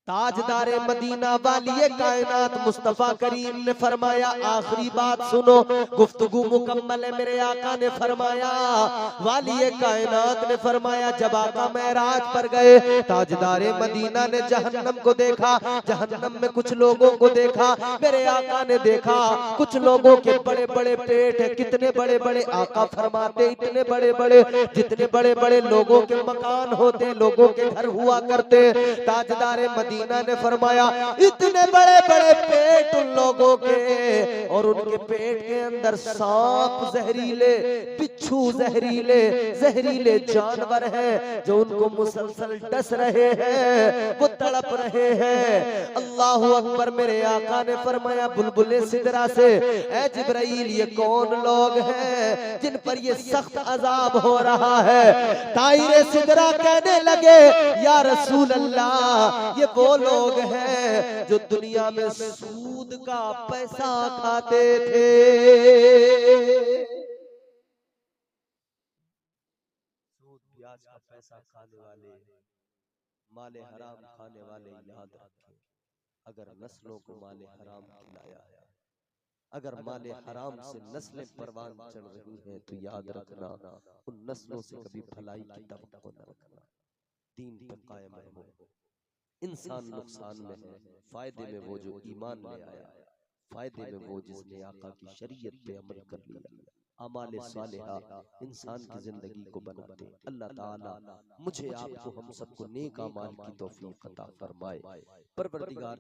ताजदारे मदीना वालिए कायनात मुस्तफा करीम ने फरमाया, आखिरी बात सुनो, गुफ्तगू मुकम्मल है। मेरे आका ने फरमाया, वालिए कायनात ने फरमाया, जब आका मेराज पर गए, ताजदारे मदीना ने जहन्नम को देखा, जहन्नम में कुछ लोगों को देखा। मेरे आका ने देखा कुछ लोगों के बड़े बड़े पेट है, कितने बड़े बड़े, आका फरमाते इतने बड़े बड़े, जितने बड़े बड़े लोगों के मकान होते, लोगों के घर हुआ करते। ताजदारे मदीना मदीना ने फरमाया इतने बड़े बड़े पेट उन लोगों के, और उनके पेट के अंदर सांप जहरीले, बिच्छू जहरीले, जहरीले जानवर हैं जो उनको मुसलसल डस रहे हैं, वो तड़प रहे हैं। अल्लाहु अकबर। मेरे आका ने फरमाया बुलबुले सिदरा से, ऐ जिब्राइल ये कौन लोग हैं जिन पर ये सख्त अजाब हो रहा है? ताइरे सिदरा कहने लगे या रसूल अल्लाह, ये वो लोग हैं जो दुनिया में सूद का पैसा खाते थे। सूद ब्याज का पैसा खाने वाले, माले हराम खाने वाले याद रखें, अगर नस्लों को माले हराम खिलाया है, अगर माले हराम से नस्लें परवान चढ़ रही हैं, तो याद रखना उन नस्लों से कभी भलाई की तवक्को न रखना। दीन पर कायम रहो। इंसान नुकसान में है, फायदे में वो जो ईमान ले आया, फायदे में वो जिसने आका की शरीयत पे अमल कर लिया। अमाले सालिहा इंसान की जिंदगी को बनाते। अल्लाह ताला मुझे आपको हम सबको नेक अमाल की तौफीक अता फरमाए। परवरदिगार